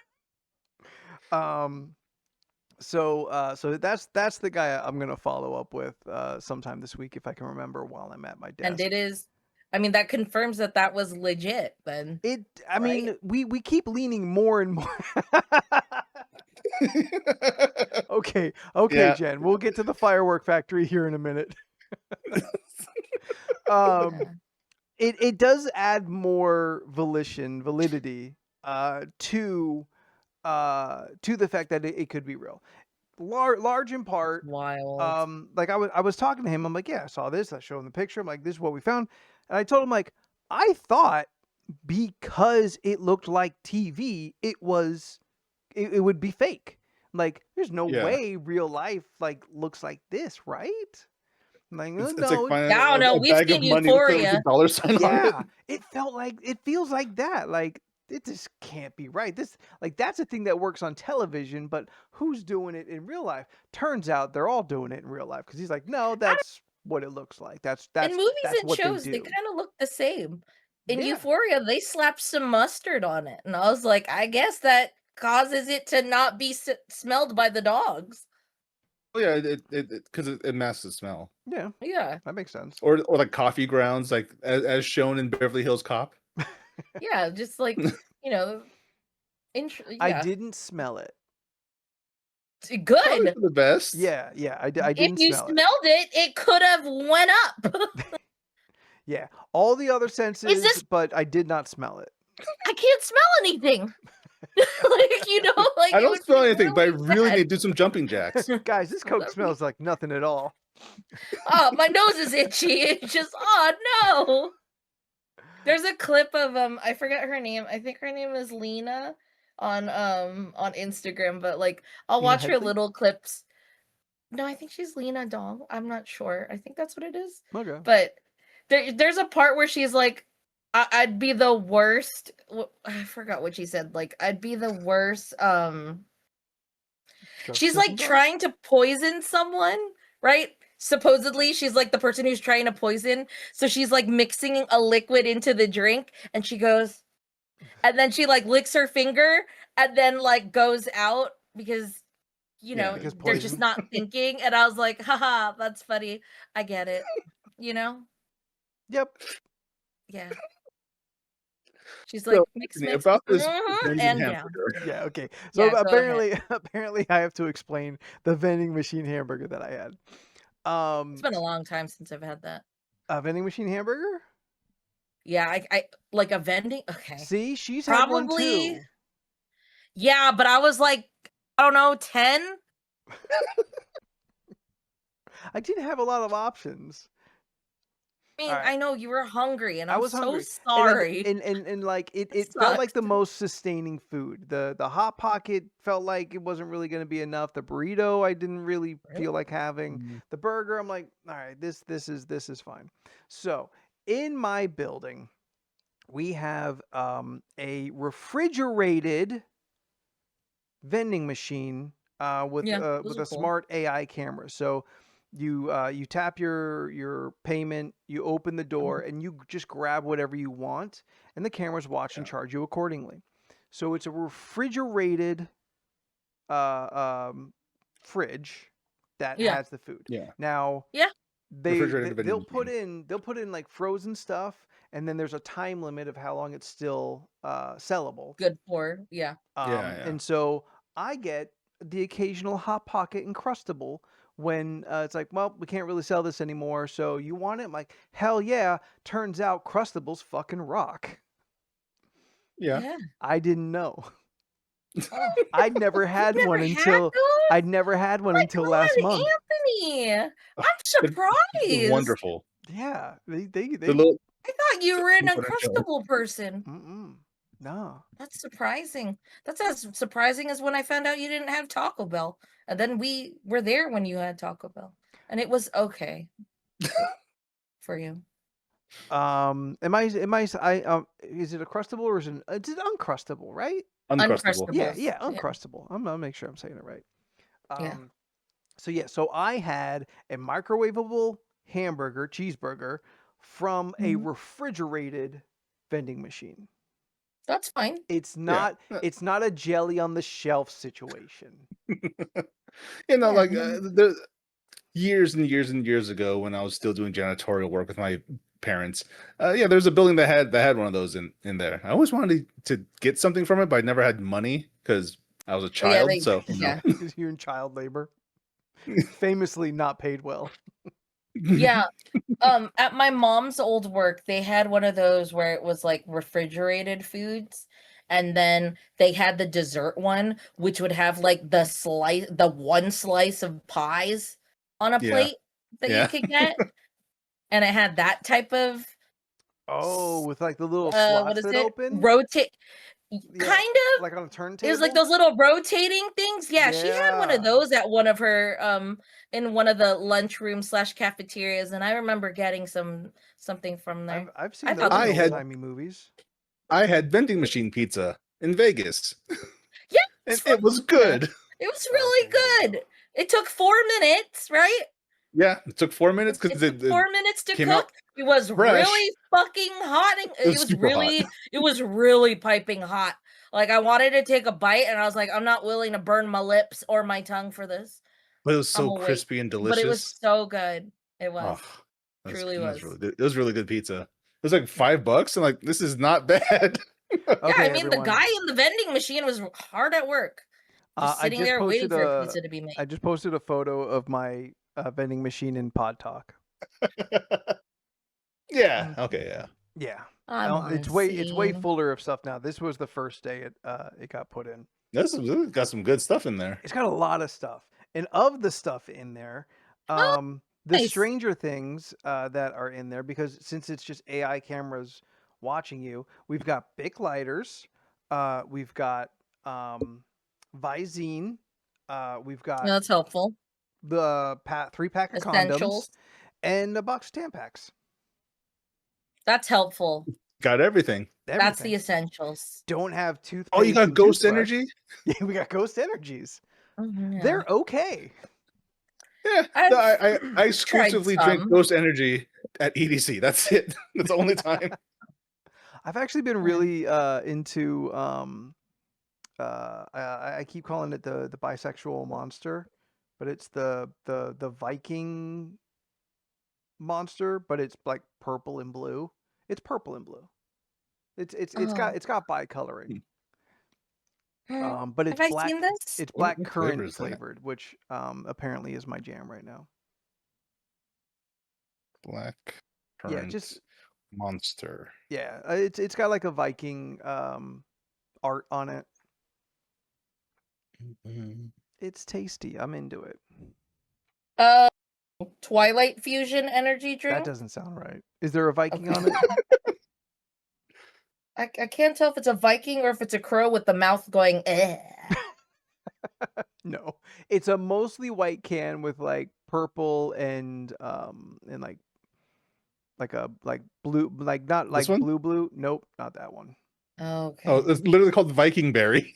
A: So that's the guy I'm gonna follow up with sometime this week if I can remember while I'm at my desk.
B: And it is, I mean, that confirms that was legit then.
A: I mean, we keep leaning more and more. Okay,
C: Yeah.
A: Jen, we'll get to the firework factory here in a minute. It does add more validity to the fact that it could be real. Large in part.
B: Wild.
A: Like I was talking to him, I'm like, yeah, I saw this, I showed him the picture, I'm like, this is what we found. And I told him like, I thought because it looked like TV, it would be fake. Like, there's no way real life like looks like this, right? I'm like,
C: It's
A: no,
C: like finding
B: I don't know.
C: a
B: We've
C: bag of
B: seen
C: money with
B: Euphoria.
C: a dollar sign on it.
A: yeah, it feels like that. Like, it just can't be right. That's a thing that works on television, but who's doing it in real life? Turns out they're all doing it in real life because he's like, no, that's what it looks like. That's
B: in movies
A: that's
B: and
A: what
B: shows,
A: they
B: they
A: do.
B: kind of look the same. In
A: Yeah.
B: Euphoria, they slapped some mustard on it, and I was like, I guess that causes it to not be smelled by the dogs.
C: Oh yeah, because it masks the smell.
A: Yeah, that makes sense.
C: Or like coffee grounds, like as shown in Beverly Hills Cop.
B: Yeah, just like yeah.
A: I didn't smell it.
C: Probably
B: Good.
C: for the best.
A: Yeah, I didn't
B: If you
A: smell
B: smelled it could have went up.
A: Yeah, all the other senses, but I did not smell it.
B: I can't smell anything. Like
C: I don't smell anything, but I really need to do some jumping jacks.
A: Guys, this Coke smells like nothing at all.
B: Oh, my nose is itchy. It's just, oh no. There's a clip of I forget her name. I think her name is Lena. on Instagram, but like I'll
A: Lena
B: watch her
A: Headley?
B: little clips. No, I think she's Lena Dong. I'm not sure. I think that's what it is.
A: Okay.
B: But there's a part where she's like, I'd be the worst. I forgot what she said. Like, I'd be the worst. She's like trying to poison someone, right? Supposedly, she's like the person who's trying to poison. So she's like mixing a liquid into the drink, and she goes, and then she like licks her finger, and then like goes out because
A: Because
B: they're just
A: poison.
B: not thinking. And I was like, haha, that's funny. I get it.
A: Yep.
B: Yeah. She's like,
C: So,
B: mix,
C: Anthony,
B: mix,
C: about this
B: and
C: vending
B: yeah.
C: hamburger.
A: Yeah. Okay. So
B: Yeah, go ahead.
A: apparently, I have to explain the vending machine hamburger that I had.
B: It's been a long time since I've had that.
A: A vending machine hamburger?
B: Yeah, I like a vending. Okay.
A: See, she's had one
B: Probably.
A: too.
B: Yeah, but I was like, I don't know, 10.
A: I didn't have a lot of options.
B: I mean,
A: All right.
B: I know you were hungry, and
A: I
B: I'm
A: was
B: so
A: hungry.
B: sorry.
A: And like
B: It
A: it felt like the
B: sucked.
A: most sustaining food. The Hot Pocket felt like it wasn't really going to be enough. The burrito I didn't really feel like having.
C: Mhm.
A: The burger I'm like, all right, this is fine. So in my building, we have a refrigerated vending machine with
B: Yeah, those
A: with
B: are
A: a
B: cool.
A: smart AI camera. So you tap your payment, you open the door, and you just grab whatever you want, and the cameras watch and charge you accordingly. So it's a refrigerated fridge that
B: Yeah.
A: has the food.
C: Yeah.
A: Now
B: Yeah.
C: Refrigerated vending
A: they'll put
C: machine.
A: in like frozen stuff, and then there's a time limit of how long it's still sellable.
B: Good for, yeah.
C: Yeah.
A: And so I get the occasional Hot Pocket Uncrustable when it's like, well, we can't really sell this anymore. So you want it? I'm like, hell yeah. Turns out Crustables fucking rock.
C: Yeah.
A: I didn't know.
B: Oh.
A: I'd never had
B: You've
A: one
B: never had
A: until
B: those?
A: I'd never had one
B: My
A: until last
B: God,
A: month.
B: Anthony, I'm
C: It's
B: surprised.
C: wonderful.
A: Yeah, they
C: The little
B: I thought you were an
C: confidential.
B: Uncrustable person.
A: No.
B: That's surprising. That's as surprising as when I found out you didn't have Taco Bell. And then we were there when you had Taco Bell. And it was okay for you.
A: Is it a crustable or is it it's uncrustable, right?
C: Uncrustable.
A: Yeah, uncrustable. I'm gonna make sure I'm saying it right. So I had a microwavable cheeseburger from a refrigerated vending machine.
B: That's fine.
A: It's not a jelly on the shelf situation.
C: Like years and years and years ago when I was still doing janitorial work with my parents. There's a building that had one of those in there. I always wanted to get something from it, but I never had money because I was a child.
A: Because you're in child labor. Famously not paid well.
B: Yeah. At my mom's old work, they had one of those where it was like refrigerated foods, and then they had the dessert one, which would have like the one slice of pies on a plate that you could get. And it had that type of
A: with like the little slots that open?
B: Rotate. Kind of
A: like on a turntable.
B: It was like those little rotating things. Yeah, she had one of those at one of her in one of the lunchroom / cafeterias, and I remember getting something from there.
A: I've seen those in old-timey movies.
C: I had vending machine pizza in Vegas.
B: Yeah,
C: it was good.
B: It was really good. It took 4 minutes, right?
C: Yeah, it took 4 minutes because
B: it took 4 minutes to cook. It was
C: fresh.
B: really fucking hot. It was really piping hot. Like I wanted to take a bite, and I was like, I'm not willing to burn my lips or my tongue for this.
C: But it was so crispy and delicious.
B: But it was so good. It was. Truly was.
C: It was really good pizza. It was like $5, and like this is not bad.
B: I mean, the guy in the vending machine was hard at work, just sitting there waiting for a pizza to be made.
A: I just posted a photo of my vending machine in Pod Talk.
C: Yeah. Okay.
A: Yeah. It's way fuller of stuff now. This was the first day it got put in.
C: This got some good stuff in there.
A: It's got a lot of stuff, and of the stuff in there, the Stranger Things that are in there, because since it's just AI cameras watching you, we've got Bic lighters, we've got Visine. We've got
B: That's helpful.
A: the 3-pack of condoms
B: Essentials.
A: and a box of Tampax.
B: That's helpful.
C: Got everything.
B: That's the essentials.
A: Don't have toothpaste.
C: Oh, you got
A: and
C: Ghost
A: toothbrush.
C: Energy?
A: Yeah, we got Ghost Energies.
B: Yeah.
A: They're okay.
C: Yeah, I exclusively drink Ghost Energy at EDC. That's it. That's the only time.
A: I've actually been really into I keep calling it the bisexual monster, but it's the Viking monster, but it's like purple and blue. It's purple and blue. It's got bicoloring. But it's
B: Have
A: black.
B: I seen this?
A: It's black
C: What flavor
A: currant
C: is that?
A: flavored, which apparently is my jam right now.
C: Black currant monster.
A: Yeah, it's got like a Viking art on it. It's tasty. I'm into it.
B: Twilight Fusion energy drink.
A: That doesn't sound right. Is there a Viking on it?
B: I can't tell if it's a Viking or if it's a crow with the mouth going.
A: No, it's a mostly white can with like purple and like blue, like not like blue. Nope, not that one.
B: Okay.
C: Oh, it's literally called Viking Berry.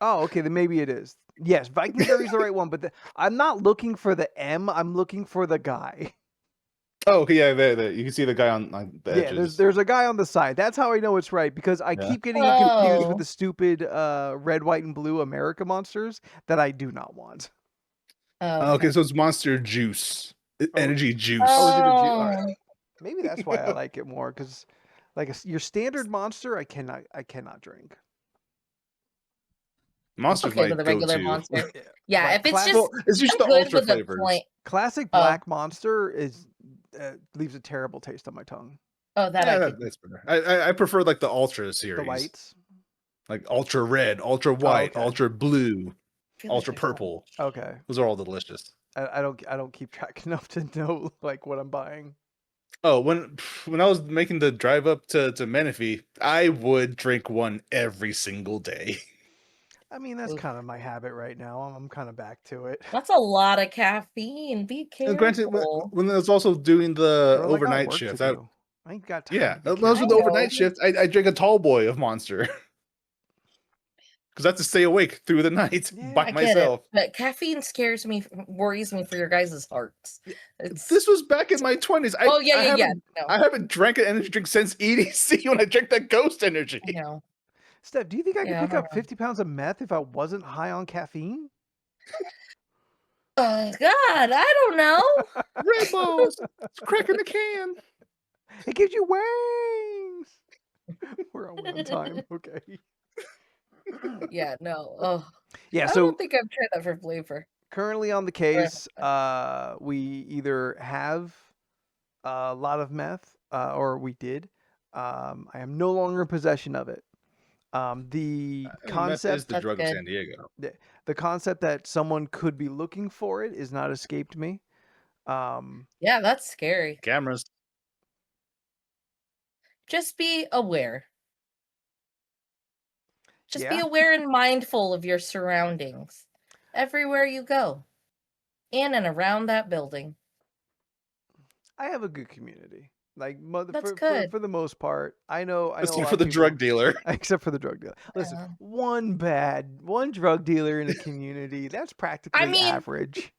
A: Oh, okay, then maybe it is. Yes, Viking Berry's the right one, but I'm not looking for the M. I'm looking for the guy.
C: Oh, okay, yeah, there. You can see the guy on the edges.
A: Yeah, there's a guy on the side. That's how I know it's right, because I keep getting it confused with the stupid red, white, and blue America monsters that I do not want.
C: Okay, so it's Monster Juice. Energy Juice.
A: Oh, is it a juice? All right. Maybe that's why I like it more, because like your standard monster, I cannot drink.
C: Monster's
B: okay,
C: my
B: with the regular
C: go-to.
B: monster. Yeah,
A: Like
B: if it's just
C: it's just the
B: good
C: ultra
B: with the
C: flavors.
A: Classic black monster is leaves a terrible taste on my tongue.
B: Oh,
C: that's better. I prefer like the ultra series.
A: The whites,
C: like ultra red, ultra white,
A: okay.
C: ultra blue, ultra
B: like
C: purple.
A: Okay,
C: those are all delicious.
A: I don't keep track enough to know like what I'm buying.
C: Oh, when I was making the drive up to Menifee, I would drink one every single day.
A: I mean, that's kind of my habit right now. I'm kind of back to it.
B: That's a lot of caffeine. Be careful.
C: And granted, when I was also doing the
A: Girl,
C: overnight shift,
A: I ain't got time.
C: Yeah, when I was with the overnight shift, I drank a tall boy of Monster. Because I have to stay awake through the night by myself.
B: But caffeine worries me for your guys' hearts.
C: This was back in my 20s. I haven't drank an energy drink since EDC when I drank that Ghost Energy.
B: I know.
A: Steph, do you think I could pick up 50 pounds of meth if I wasn't high on caffeine?
B: Oh, God, I don't know.
C: Red Balls. It's cracking the can.
A: It gives you wings. We're on one time. Okay.
B: Yeah, no. Oh.
A: Yeah,
B: I don't think I've tried that for flavor.
A: Currently on the case, we either have a lot of meth or we did. I am no longer in possession of it. The concept
C: is the drug of San Diego.
A: The concept that someone could be looking for it is not escaped me.
B: Yeah, that's scary.
C: Cameras.
B: Just be aware. Just be aware and mindful of your surroundings everywhere you go, in and around that building.
A: I have a good community. Like
B: good.
A: For the most part, I know.
C: Except for the drug dealer.
A: Except for the drug dealer. Listen, one drug dealer in a community, that's practically average.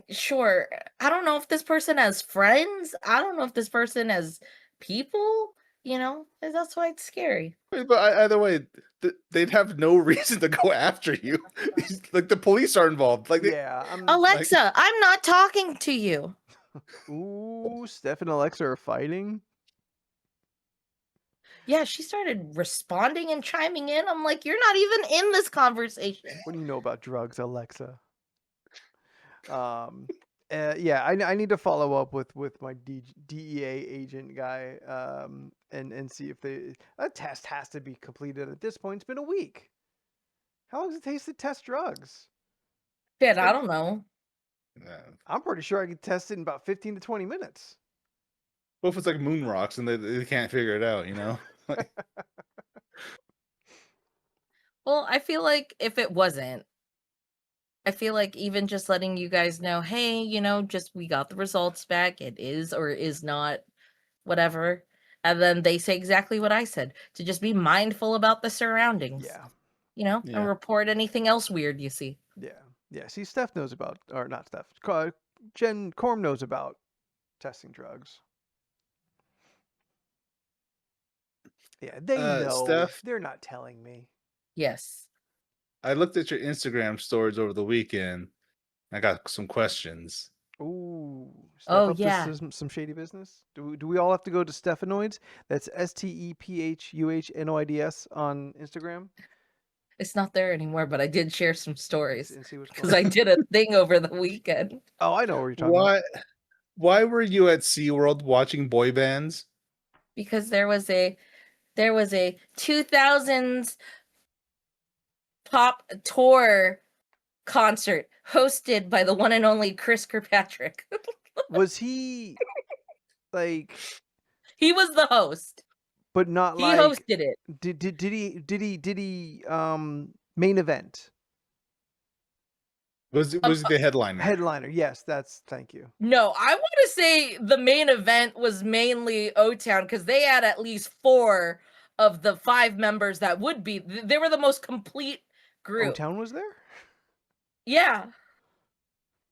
B: Sure. I don't know if this person has friends. I don't know if this person has people. You know, that's why it's scary.
C: But either way, they'd have no reason to go after you. Like the police are involved. Like
B: Alexa, I'm not talking to you.
A: Ooh, Steph and Alexa are fighting.
B: Yeah, she started responding and chiming in. I'm like, you're not even in this conversation.
A: What do you know about drugs, Alexa? Yeah, I need to follow up with my DEA agent guy and see if a test has to be completed at this point. It's been a week. How long does it take to test drugs?
B: Shit, I don't know.
A: I'm pretty sure I could test it in about 15 to 20 minutes.
C: What if it's like moon rocks and they can't figure it out, you know?
B: Well, I feel like if it wasn't, I feel like even just letting you guys know, hey, just we got the results back. It is or is not, whatever. And then they say exactly what I said, to just be mindful about the surroundings.
A: Yeah.
B: And report anything else weird you see.
A: Yeah. See, Steph knows about, or not Steph, Jen Corm knows about testing drugs. Yeah, they know.
C: Steph,
A: they're not telling me.
B: Yes.
C: I looked at your Instagram stories over the weekend. I got some questions.
A: Ooh, Steph
B: Oh,
A: up
B: yeah.
A: to some shady business. Do we all have to go to Stephanoids? That's STEPHUHNOIDS on Instagram.
B: It's not there anymore, but I did share some stories
A: And see what's
B: because
A: going
B: I did a thing over the weekend.
A: Oh, I know what you're talking about.
C: Why were you at SeaWorld watching boy bands?
B: Because there was a 2000s pop tour concert hosted by the one and only Chris Kirkpatrick.
A: Was he like?
B: He was the host.
A: But not
B: He
A: like.
B: hosted it.
A: Did he main event?
C: Was he the headliner?
A: Headliner, yes. Thank you.
B: No, I want to say the main event was mainly O-Town because they had at least 4 of the 5 members that would be. They were the most complete group.
A: O-Town was there?
B: Yeah.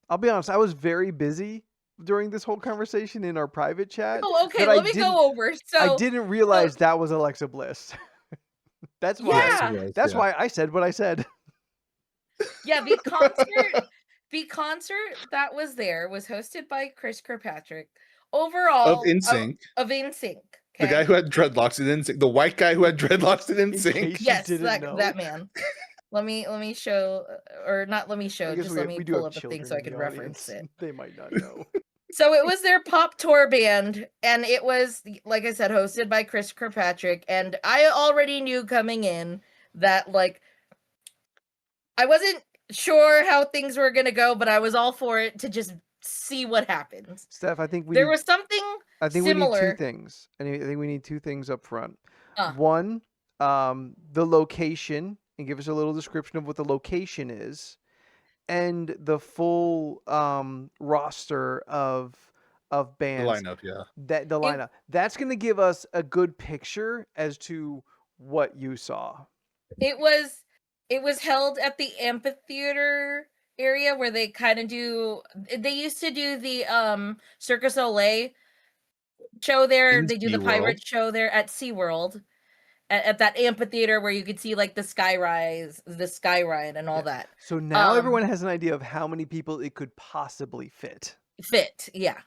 A: I'll be honest, I was very busy during this whole conversation in our private chat.
B: Oh, okay. Let me go over. So
A: I didn't realize that was Alexa Bliss. That's why.
B: Yeah.
A: That's why I said what I said.
B: Yeah, the concert that was there was hosted by Chris Kirkpatrick. Overall,
C: Of NSYNC.
B: Of NSYNC.
C: The guy who had dreadlocks in NSYNC. The white guy who had dreadlocks in NSYNC.
B: Yes, that man. Let me show, or not let me show, just let me pull up a thing so I can reference it.
A: They might not know.
B: So it was their pop tour band, and it was, like I said, hosted by Chris Kirkpatrick, and I already knew coming in that, like, I wasn't sure how things were going to go, but I was all for it to just see what happens.
A: Steph, I think
B: there was something similar.
A: We need 2 things. I think we need 2 things up front. One, the location, and give us a little description of what the location is, and the full roster of bands.
C: The lineup, yeah.
A: The lineup. That's going to give us a good picture as to what you saw.
B: It was held at the amphitheater area where they kind of they used to do the Circus Olay show there. They do the pirate show there at SeaWorld. At that amphitheater where you could see like the sky ride and all that.
A: So now everyone has an idea of how many people it could possibly fit.
B: Yeah.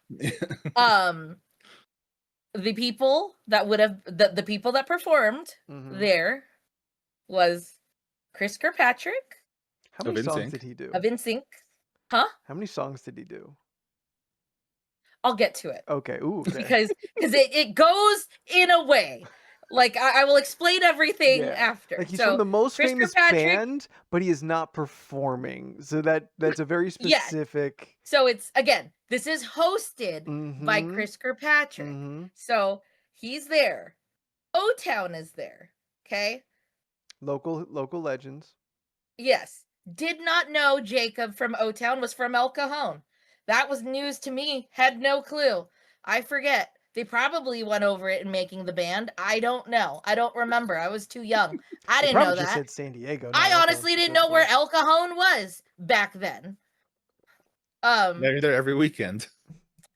B: The people that would have the people that performed there was Chris Kirkpatrick.
A: How many songs did he do?
B: Of NSYNC. Huh?
A: How many songs did he do?
B: I'll get to it.
A: Okay. Ooh. Okay.
B: Because it goes in a way. Like I will explain everything after.
A: Like he's from the most famous band, but he is not performing. So that's a very specific.
B: So it's, again, this is hosted by Chris Kirkpatrick. So he's there. O-Town is there. Okay.
A: Local legends.
B: Yes. Did not know Jacob from O-Town was from El Cajon. That was news to me. Had no clue. I forget. They probably went over it in making the band. I don't know. I don't remember. I was too young. I didn't know that.
A: Just said San Diego.
B: I honestly didn't know where El Cajon was back then.
C: Maybe they're every weekend.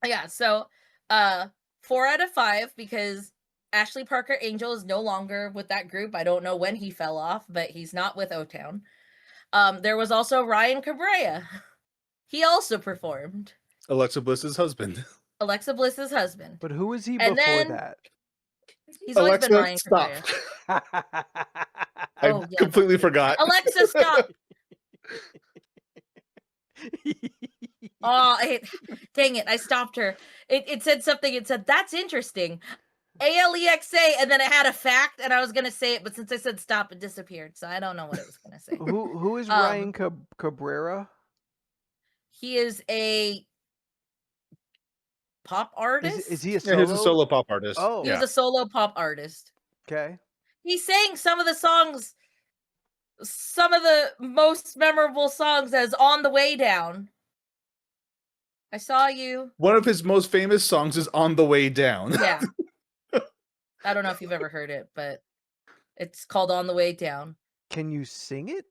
B: Yeah. So, 4 out of 5 because Ashley Parker Angel is no longer with that group. I don't know when he fell off, but he's not with O-Town. There was also Ryan Cabrera. He also performed.
C: Alexa Bliss's husband.
B: Alexa Bliss's husband.
A: But who was he before that?
B: He's always been Ryan Cabrera.
C: I completely forgot.
B: Alexa, stop. Dang it. I stopped her. It said something. It said, that's interesting. ALEXA, and then it had a fact, and I was going to say it, but since I said stop, it disappeared. So I don't know what it was going to say.
A: Who is Ryan Cabrera?
B: He is a pop artist.
A: Is he a solo?
C: Yeah, he's a solo pop artist.
A: Oh,
B: he's a solo pop artist.
A: Okay.
B: He sang some of the songs some of the most memorable songs as On the Way Down. I Saw You.
C: One of his most famous songs is On the Way Down.
B: Yeah. I don't know if you've ever heard it, but it's called On the Way Down.
A: Can you sing it?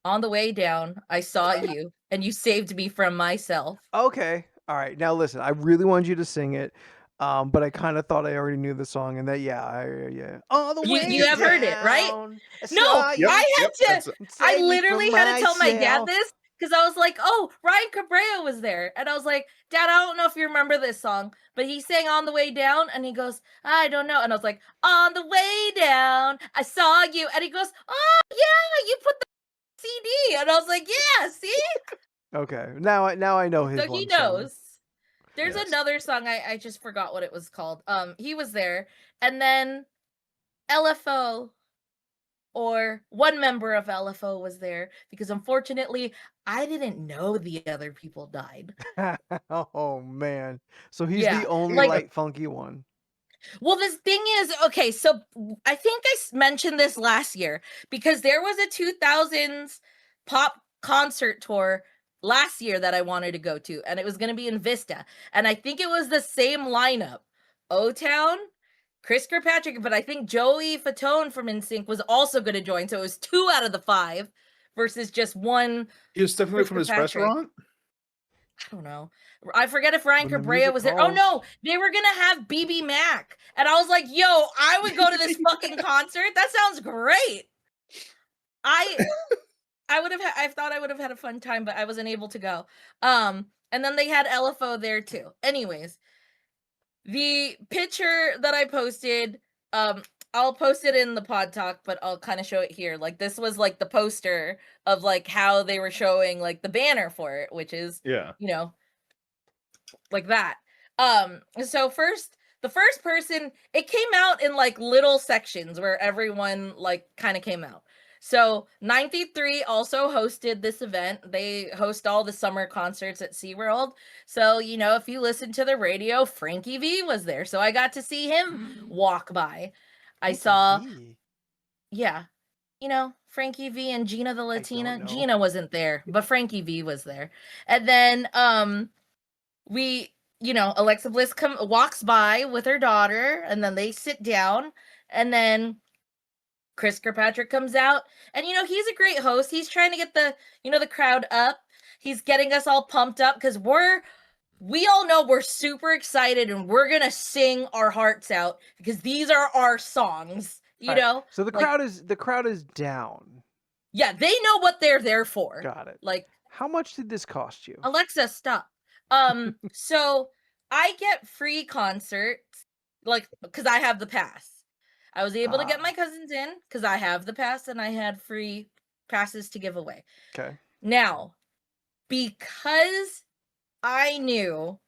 B: On the way down, I saw you, and you saved me from myself.
A: Okay. All right. Now listen, I really wanted you to sing it. But I kind of thought I already knew the song, and that yeah. All the way
B: You have heard it, right?
A: down,
B: No,
C: Yep,
B: I had to.
C: that's-
B: I
A: Save me
B: literally
A: from
B: had to tell my dad
A: myself.
B: this because I was like, "Oh, Ryan Cabrera was there," and I was like, "Dad, I don't know if you remember this song, but he sang On the Way Down," and he goes, "I don't know," and I was like, "On the way down, I saw you," and he goes, "Oh yeah, you put the CD," and I was like, "Yeah, see."
A: Okay. Now I know his
B: So
A: one
B: he
A: song.
B: knows. There's
C: Yes.
B: another song I just forgot what it was called. He was there, and then LFO or one member of LFO was there because unfortunately I didn't know the other people died.
A: Oh man. So he's
B: Yeah,
A: the only
B: like-
A: light funky one.
B: Well, this thing is, okay, so I think I mentioned this last year because there was a 2000s pop concert tour last year that I wanted to go to, and it was going to be in Vista. And I think it was the same lineup. O-Town, Chris Kirkpatrick, but I think Joey Fatone from NSYNC was also going to join. So it was 2 out of the 5 versus just one.
C: He was stepping away from his
B: Kirkpatrick.
C: restaurant?
B: I don't know. I forget if Ryan
A: When the
B: Cabrera
A: music
B: was there. Oh
A: calls.
B: no, they were gonna have BB Mac, and I was like, "Yo, I would go to this fucking concert. That sounds great." I would have. I thought I would have had a fun time, but I wasn't able to go. And then they had LFO there too. Anyways, the picture that I posted, I'll post it in the pod talk, but I'll kind of show it here. Like this was like the poster of like how they were showing like the banner for it, which is
C: Yeah.
B: you know, like that. So the first person, it came out in like little sections where everyone like kind of came out. So 93 also hosted this event. They host all the summer concerts at SeaWorld. So, you know, if you listen to the radio, Frankie V was there. So I got to see him walk by. I saw,
A: V.
B: yeah, you know, Frankie V and Gina the Latina.
A: know.
B: Gina wasn't there, but Frankie V was there. And then Alexa Bliss walks by with her daughter, and then they sit down, and then Chris Kirkpatrick comes out, and he's a great host. He's trying to get the crowd up. He's getting us all pumped up because we all know we're super excited and we're gonna sing our hearts out because these are our songs. You know?
A: So the crowd is down.
B: Yeah, they know what they're there for.
A: Got it.
B: Like,
A: how much did this cost you?
B: Alexa, stop. So I get free concerts, like, because I have the pass. I was able to get my cousins in because I have the pass and I had free passes to give away.
A: Okay.
B: Now, because I knew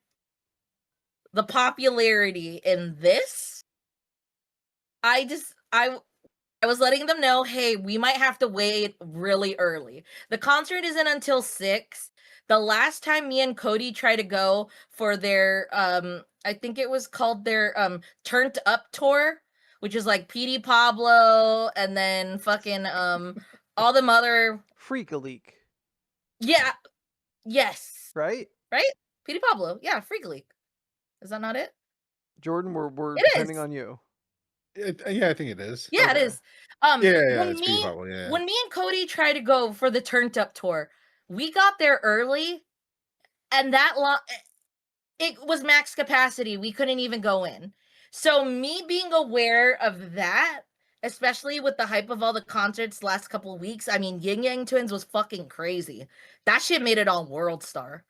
B: the popularity in this, I was letting them know, hey, we might have to wait really early. The concert isn't until 6. The last time me and Cody tried to go for their I think it was called their Turned Up tour, which is like PD Pablo and then fucking all the other
A: Freak a Leak.
B: Yeah. Yes.
A: Right?
B: Right? PD Pablo. Yeah, Freak Leak. Is that not it?
A: Jordan, we're
B: It
A: depending
B: is.
A: on you.
C: Yeah, I think it is.
B: Yeah,
A: Okay.
B: it is.
C: It's pretty probably, yeah.
B: When me and Cody tried to go for the Turned Up tour, we got there early, and it was max capacity. We couldn't even go in. So me being aware of that, especially with the hype of all the concerts last couple of weeks, I mean, Yin Yang Twins was fucking crazy. That shit made it on World Star.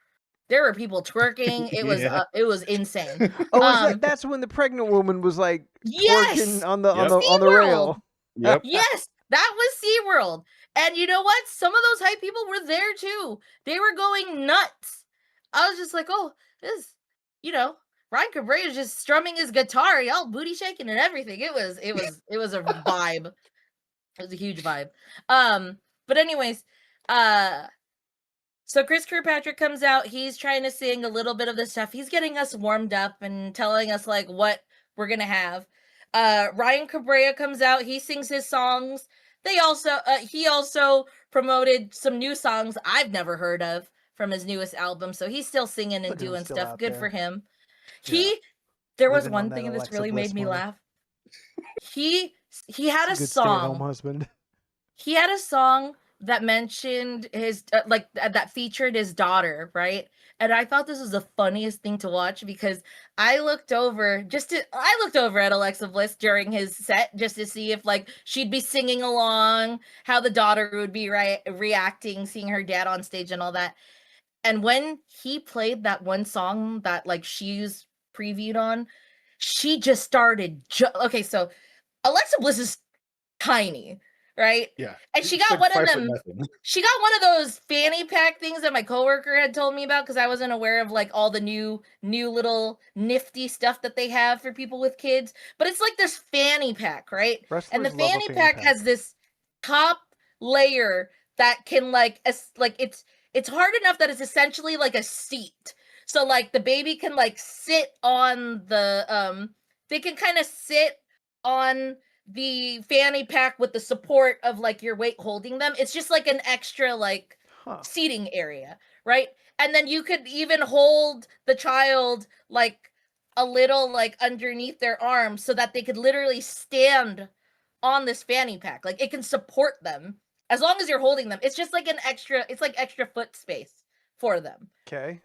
B: There were people twerking. It was
C: Yeah.
B: it was insane.
A: Oh, that's when the pregnant woman was like
B: Yes!
A: twerking on the
B: SeaWorld!
A: rail.
C: Yep.
B: Yes, that was SeaWorld. And you know what? Some of those hype people were there too. They were going nuts. I was just like, oh, this, Ryan Cabrera is just strumming his guitar, y'all booty shaking and everything. It was a vibe. It was a huge vibe. But anyways, so Chris Kirkpatrick comes out. He's trying to sing a little bit of the stuff. He's getting us warmed up and telling us like what we're gonna have. Ryan Cabrera comes out. He sings his songs. They also he also promoted some new songs I've never heard of from his newest album, so he's still singing and
A: Look at him
B: doing
A: still
B: stuff.
A: out
B: Good for
A: there.
B: him.
C: Yeah.
B: There was
A: Living on
B: one
A: that
B: thing this
A: Alexa
B: really made
A: Bliss
B: me
A: money.
B: laugh. He had a
A: Good stay-at-home
B: song.
A: husband.
B: He had a song that mentioned his that featured his daughter, right? And I thought this was the funniest thing to watch because I looked over at Alexa Bliss during his set just to see if like she'd be singing along, how the daughter would be reacting, seeing her dad on stage and all that. And when he played that one song that like she's previewed on, she just started. Okay, so Alexa Bliss is tiny, right?
C: Yeah.
B: And she
C: It's
B: got
C: like
B: one of
C: 5 foot
B: them.
C: nothing.
B: She got one of those fanny pack things that my coworker had told me about because I wasn't aware of like all the new little nifty stuff that they have for people with kids. But it's like this fanny pack, right? And the
A: Wrestlers love a
B: fanny
A: fanny
B: pack
A: pack.
B: has this top layer that can like it's hard enough that it's essentially like a seat. So like the baby can like sit on the they can kind of sit on the fanny pack with the support of like your weight holding them. It's just like an extra like
A: Huh.
B: seating area, right? And then you could even hold the child like a little like underneath their arms so that they could literally stand on this fanny pack. Like it can support them as long as you're holding them. It's just like it's like extra foot space for them.
A: Okay.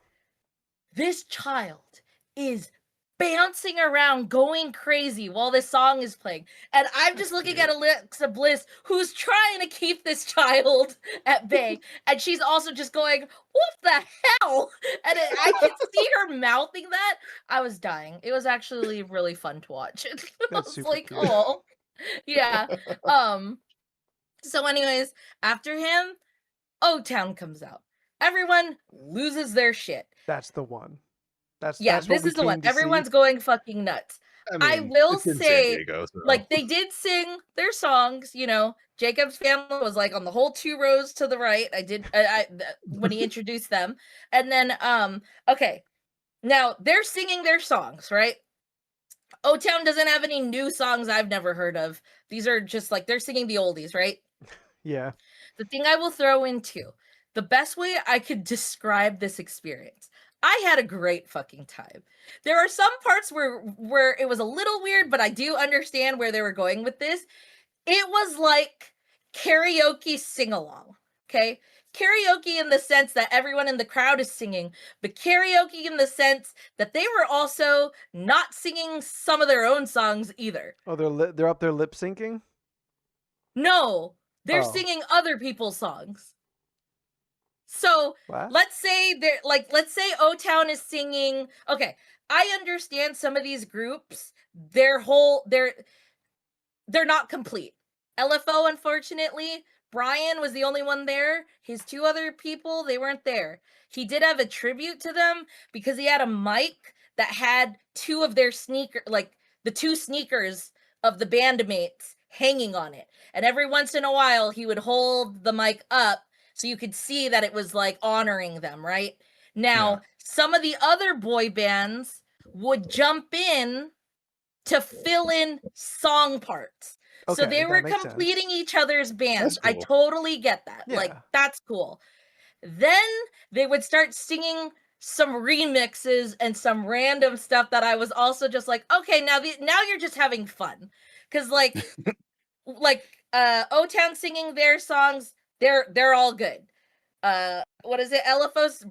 B: This child is bouncing around, going crazy while this song is playing. And I'm just looking at Alexa Bliss, who's trying to keep this child at bay. And she's also just going, what the hell? And I could see her mouthing that. I was dying. It was actually really fun to watch. I
A: That's
B: was
A: super
B: like,
A: cute.
B: oh, yeah. So anyways, after him, O-Town comes out. Everyone loses their shit.
A: That's the one. That's
B: Yeah,
A: what
B: this
A: we
B: is the one.
A: came to
B: Everyone's
A: see.
B: going fucking nuts. I
C: mean,
B: will
C: it's in San
B: say,
C: Diego, so.
B: like, they did sing their songs. You know, Jacob's family was like on the whole 2 rows to the right. When he introduced them, and then okay, now they're singing their songs, right? O-Town doesn't have any new songs I've never heard of. These are just like they're singing the oldies, right?
A: Yeah.
B: The thing I will throw in too, the best way I could describe this experience, I had a great fucking time. There are some parts where it was a little weird, but I do understand where they were going with this. It was like karaoke sing-along, okay? Karaoke in the sense that everyone in the crowd is singing, but karaoke in the sense that they were also not singing some of their own songs either.
A: Oh, they're up there lip syncing?
B: No, they're
A: Oh.
B: singing other people's songs. So
A: What?
B: let's say O-Town is singing. Okay, I understand some of these groups, they're not complete. LFO, unfortunately, Brian was the only one there. His 2 other people, they weren't there. He did have a tribute to them because he had a mic that had 2 of their the 2 sneakers of the bandmates hanging on it. And every once in a while, he would hold the mic up so you could see that it was like honoring them, right? Now, some of the other boy bands would jump in to fill in song parts. So
A: Okay,
B: they
A: that
B: were
A: makes
B: completing
A: sense.
B: each other's bands.
C: That's
B: I
C: cool.
B: totally get that. Like,
A: Yeah.
B: that's cool. Then they would start singing some remixes and some random stuff that I was also just like, okay, now you're just having fun. Cause like O-Town singing their songs, they're all good. What is it? LFO's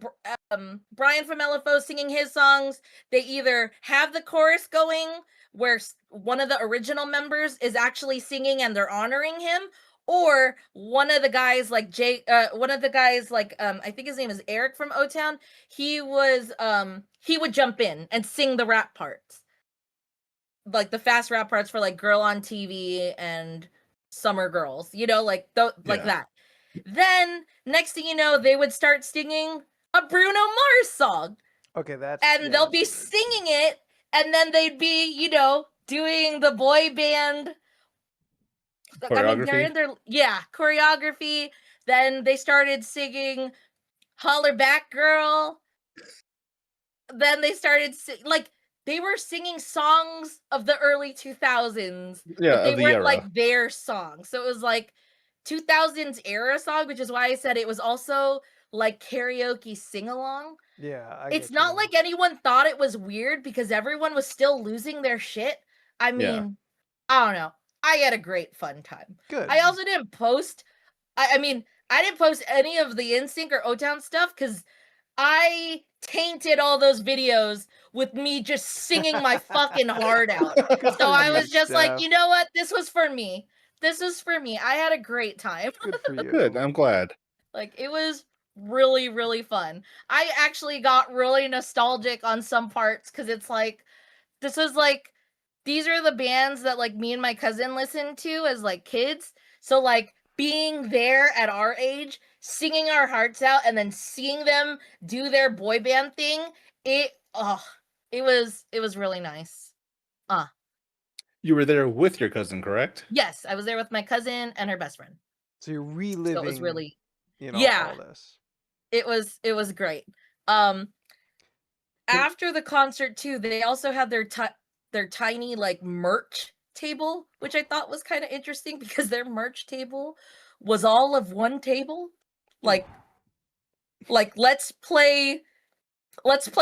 B: Brian from LFO singing his songs. They either have the chorus going where one of the original members is actually singing and they're honoring him, or one of the guys like I think his name is Eric from O-Town. He would jump in and sing the rap parts. Like the fast rap parts for like Girl on TV and Summer Girls, like that. Then next thing you know, they would start singing a Bruno Mars song.
A: Okay,
B: and they'll be singing it, and then they'd be, doing the boy band
C: Choreography?
B: they're in their choreography. Then they started singing Holler Back Girl. Then they started they were singing songs of the early 2000s,
C: Yeah,
B: but they
C: of the
B: weren't
C: era.
B: like their songs. So it was like 2000s era song, which is why I said it was also like karaoke sing-along.
A: Yeah,
B: It's not like anyone thought it was weird because everyone was still losing their shit. I mean, I don't know. I had a great fun time.
A: Good.
B: I also didn't post. I mean, I didn't post any of the NSYNC or O-Town stuff because I tainted all those videos with me just singing my fucking heart out.
A: Good
B: So
A: for
B: I
A: you,
B: was just like,
A: Steph.
B: you know what? This was for me. This was for me. I had a great time.
A: Good for you.
C: Good. I'm glad.
B: Like, it was really, really fun. I actually got really nostalgic on some parts because it's like, this was like, these are the bands that like me and my cousin listened to as like kids. So like being there at our age, singing our hearts out, and then seeing them do their boy band thing, it was really nice.
C: You were there with your cousin, correct?
B: Yes, I was there with my cousin and her best friend.
A: So you're reliving,
B: So it was really,
A: all this.
B: it was great. After the concert too, they also had their tiny like merch table, which I thought was kind of interesting because their merch table was all of one table. Like let's play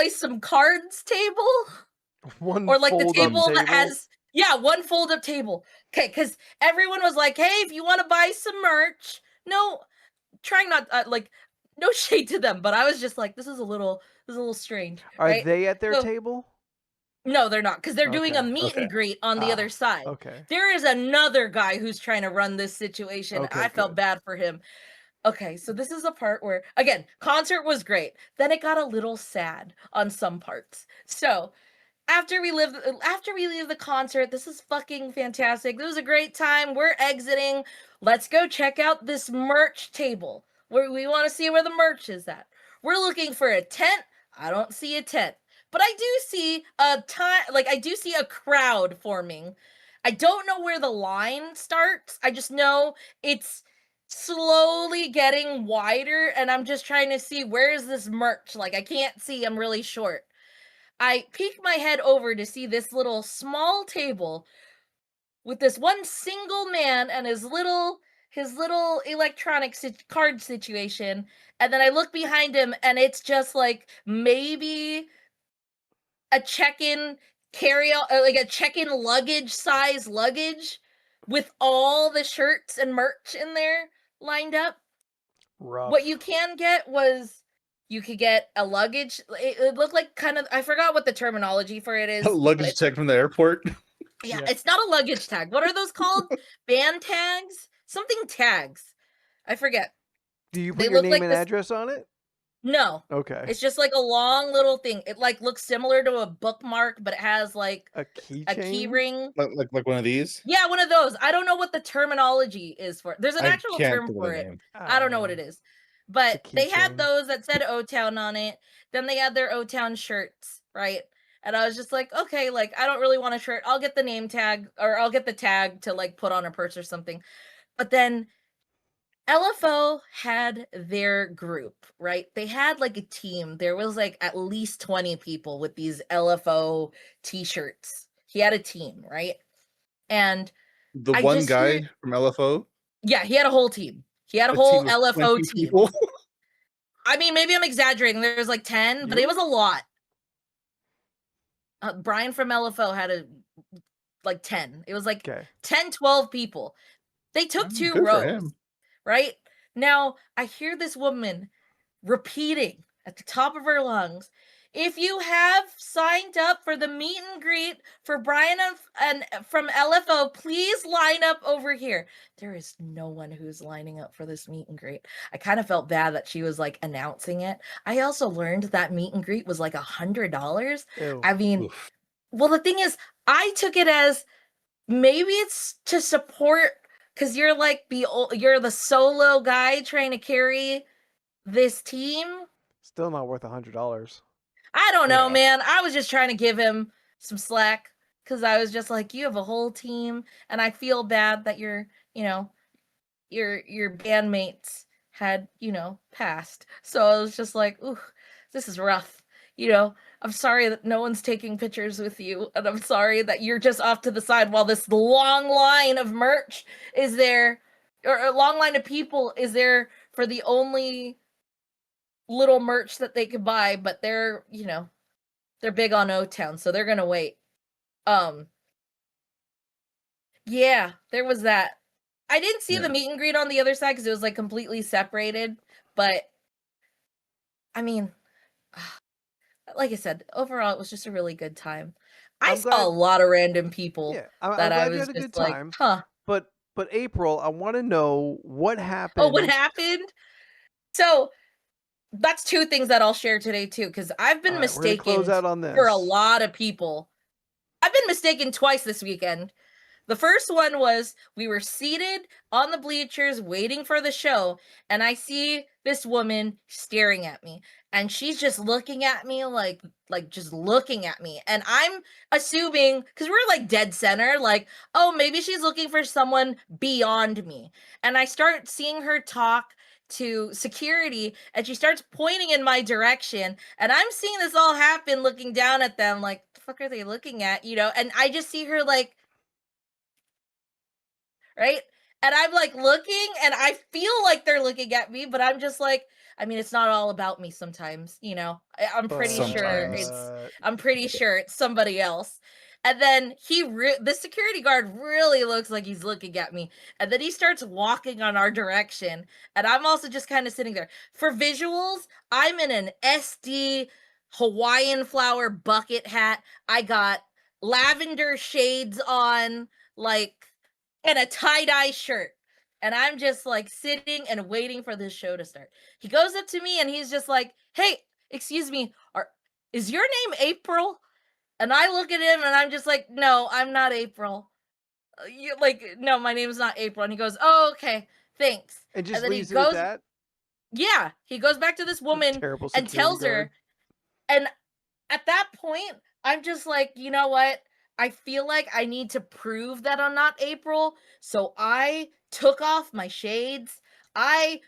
B: some cards table.
A: One
B: Or like the
A: fold-up
B: table that has one fold-up table. Okay, because everyone was like, hey, if you want to buy some merch, no, trying not like no shade to them, but I was just like, this is a little strange.
A: Are
B: right?
A: they at their
B: So-
A: table?
B: No, they're not, because they're doing a
A: Okay.
B: meet and greet on the other side.
A: Okay.
B: There is another guy who's trying to run this situation.
A: Okay,
B: I felt
A: good.
B: bad for him. Okay, so this is a part where, again, concert was great. Then it got a little sad on some parts. So after we leave the concert, this is fucking fantastic. It was a great time. We're exiting. Let's go check out this merch table. Where we want to see where the merch is at. We're looking for a tent. I don't see a tent. But I do see I do see a crowd forming. I don't know where the line starts. I just know it's slowly getting wider, and I'm just trying to see where is this merch. Like, I can't see. I'm really short. I peek my head over to see this little small table with this one single man and his little electronic card situation, and then I look behind him and it's just like maybe a check-in like a check-in luggage size luggage with all the shirts and merch in there lined up.
A: Rough.
B: What you can get was you could get a luggage. It looked like kind of, I forgot what the terminology for it is.
C: Luggage tag from the airport.
B: Yeah, it's not a luggage tag. What are those called? Band tags? Something tags. I forget.
A: Do you
B: They
A: put your
B: look
A: name
B: like
A: and
B: this-
A: address on it?
B: No.
A: Okay.
B: It's just like a long little thing. It like looks similar to a bookmark, but it has like
A: A keychain?
B: a key ring.
C: Like one of these?
B: Yeah, one of those. I don't know what the terminology is for it. There's an
C: I
B: actual
C: can't
B: term
C: think of
B: for
C: the
B: it.
C: name.
B: I don't know what it is. But
A: It's a
B: they had
A: keychain.
B: those that said O-Town on it. Then they had their O-Town shirts, right? And I was just like, okay, like, I don't really want a shirt. I'll get the name tag, or I'll get the tag to like put on a purse or something. But then LFO had their group, right? They had like a team. There was like at least 20 people with these LFO t-shirts. He had a team, right? And
C: The
B: I
C: one
B: just
C: guy
B: hear-
C: from LFO?
B: yeah, he had a whole team. He had a
C: A
B: whole
C: team of
B: LFO
C: 20
B: team.
C: people?
B: I mean, maybe I'm exaggerating. There's like 10, but it was a lot. Brian from LFO had like 10. It was like
A: Okay.
B: 10, 12 people. They took two
C: Good for
B: rows,
C: him.
B: right? Now, I hear this woman repeating at the top of her lungs, if you have signed up for the meet and greet for Brian and from LFO, please line up over here. There is no one who's lining up for this meet and greet. I kind of felt bad that she was like announcing it. I also learned that meet and greet was like $100.
A: Ew.
B: I mean,
C: Oof.
B: well, the thing is, I took it as maybe it's to support, because you're like you're the solo guy trying to carry this team.
A: Still not worth $100.
B: I don't know,
C: Yeah.
B: man. I was just trying to give him some slack because I was just like, you have a whole team, and I feel bad that your bandmates had, passed. So I was just like, ooh, this is rough. I'm sorry that no one's taking pictures with you, and I'm sorry that you're just off to the side while this long line of merch is there or a long line of people is there for the only little merch that they could buy, but they're, you know, they're big on O-Town, so they're gonna wait. Yeah, there was that. I didn't see the meet and greet on the other side because it was like completely separated, but I mean, like I said, overall it was just a really good time. I saw a lot of random people
A: I'm
B: that I
A: glad you
B: was
A: had a
B: just
A: good
B: like,
A: time.
B: huh.
A: But April, I want to know what
B: Oh,
A: happened.
B: what happened? So that's two things that I'll share today too, because I've been
A: All right, we're gonna
B: mistaken
A: close out on
B: for a
A: this.
B: lot of people. I've been mistaken twice this weekend. The first one was we were seated on the bleachers waiting for the show, and I see this woman staring at me, and she's just looking at me like just looking at me, and I'm assuming, because we're like dead center, like, oh, maybe she's looking for someone beyond me. And I start seeing her talk to security, and she starts pointing in my direction, and I'm seeing this all happen, looking down at them like, the fuck are they looking at, you know? And I just see her like, right? And I'm like looking, and I feel like they're looking at me, but I'm just like, I mean, it's not all about me sometimes, you know. I'm pretty sure it's somebody else. And then the security guard really looks like he's looking at me, and then he starts walking on our direction, and I'm also just kind of sitting there. For visuals, I'm in an SD Hawaiian flower bucket hat. I got lavender shades on, like, and a tie-dye shirt. And I'm just like sitting and waiting for this show to start. He goes up to me and he's just like, "Hey, excuse me, is your name April?" And I look at him and I'm just like, "No, I'm not April." No, my name's not April. And he goes, "Oh, okay, thanks."
A: And just
B: then
A: leaves it at that?
B: Yeah, he goes back to this woman and tells her, and at that point, I'm just like, you know what? I feel like I need to prove that I'm not April. So I took off my shades. I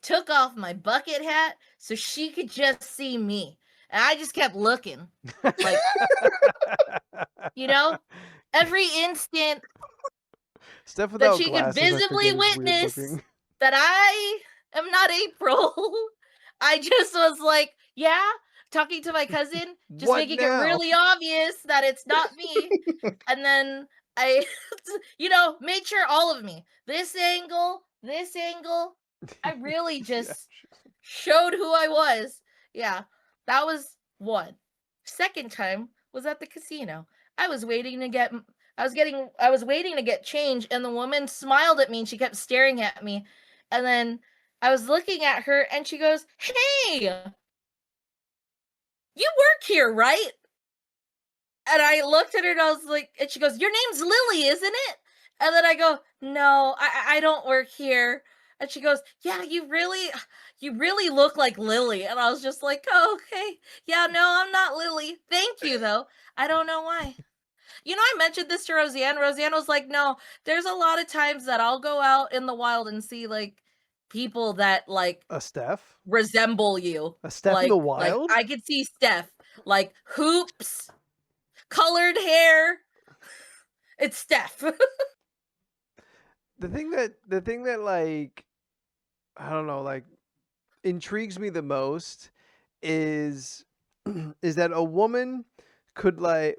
B: took off my bucket hat so she could just see me. And I just kept looking. Like, you know, every instant
A: Steph
B: that
A: without
B: she could
A: glasses, I
B: visibly
A: forget, is weird
B: witness
A: looking.
B: that I am not April. I just was like, yeah, talking to my cousin, just
A: What
B: making
A: now?
B: it really obvious that it's not me. And then I, you know, made sure all of me, this angle, I really just showed who I was. Yeah, that was one. Second time was at the casino. I was waiting to get change, and the woman smiled at me and she kept staring at me. And then I was looking at her and she goes, "Hey, you work here, right?" And I looked at her and I was like, and she goes, "Your name's Lily, isn't it?" And then I go, "No, I don't work here." And she goes, "Yeah, you really look like Lily." And I was just like, "Oh, okay. Yeah, no, I'm not Lily. Thank you, though. I don't know why." You know, I mentioned this to Roseanne. Roseanne was like, "No, there's a lot of times that I'll go out in the wild and see like people that like
A: A Steph?
B: resemble you.
A: A Steph in the
B: Like
A: wild?
B: I could see Steph, like hoops, colored hair. It's Steph."
A: The thing that like, I don't know, like intrigues me the most is is that a woman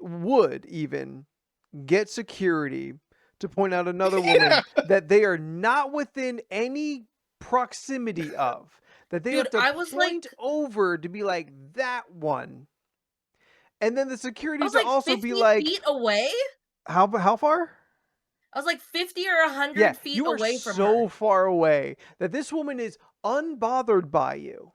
A: would even get security to point out another woman that they are not within any proximity of, that they
B: Dude,
A: have to
B: I was
A: point
B: like,
A: over to be like that one, and then the security to
B: like
A: also
B: 50
A: be like,
B: feet away.
A: how far?
B: I was like 50 or
A: Yeah,
B: 100 feet
A: you are
B: away from her.
A: so far away that this woman is unbothered by you.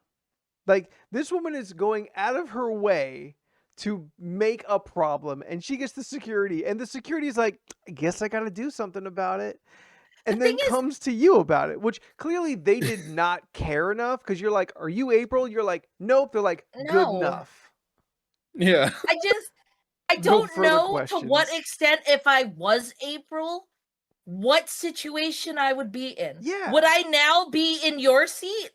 A: Like, this woman is going out of her way to make a problem, and she gets the security, and the security is like, I guess I got to do something about it. And
B: The thing
A: then
B: is,
A: comes to you about it, which clearly they did not care enough, because you're like, are you April? You're like, nope. They're like, good
B: no.
A: enough.
C: Yeah.
B: I
A: No
B: don't
A: further
B: know to what
A: questions.
B: extent, if I was April, what situation I would be in.
A: Yeah.
B: Would I now be in your seat?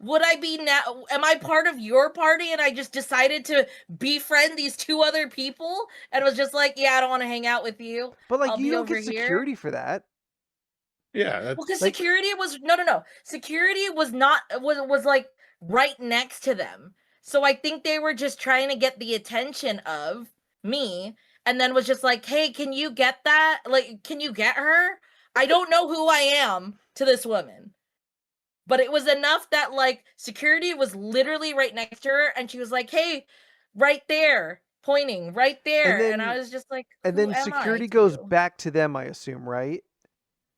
B: Would I be now? Am I part of your party and I just decided to befriend these two other people and was just like, yeah, I don't want to hang out with you.
A: But like,
B: I'll
A: you
B: be
A: don't
B: over
A: get
B: here.
A: security for that.
C: Yeah,
B: Well,
C: that's
B: because
A: Like-
B: security was no. Security was not was like right next to them. So I think they were just trying to get the attention of me, and then was just like, "Hey, can you get that? Like, can you get her? I don't know who I am to this woman." But it was enough that like security was literally right next to her, and she was like, "Hey, right there," pointing right there, and I
A: then
B: was just like,
A: and
B: "Who
A: then
B: am I
A: security
B: to
A: goes
B: you?"
A: back to them, I assume, right?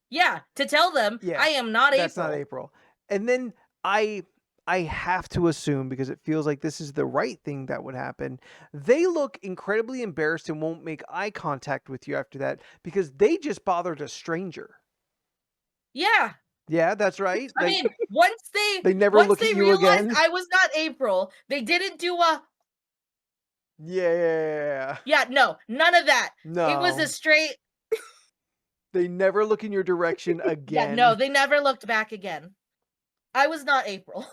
B: Yeah, to tell them
A: Yeah,
B: I am not
A: that's
B: April.
A: not April. And then I have to assume, because it feels like this is the right thing that would happen, they look incredibly embarrassed and won't make eye contact with you after that because they just bothered a stranger.
B: Yeah.
A: Yeah, that's right.
B: I mean, once
A: they never look at you
B: realized
A: again.
B: I was not April, they didn't do a
A: Yeah.
B: no, none of that. It was
A: No.
B: a straight
A: They never look in your direction again.
B: yeah, no, they never looked back again. I was not April.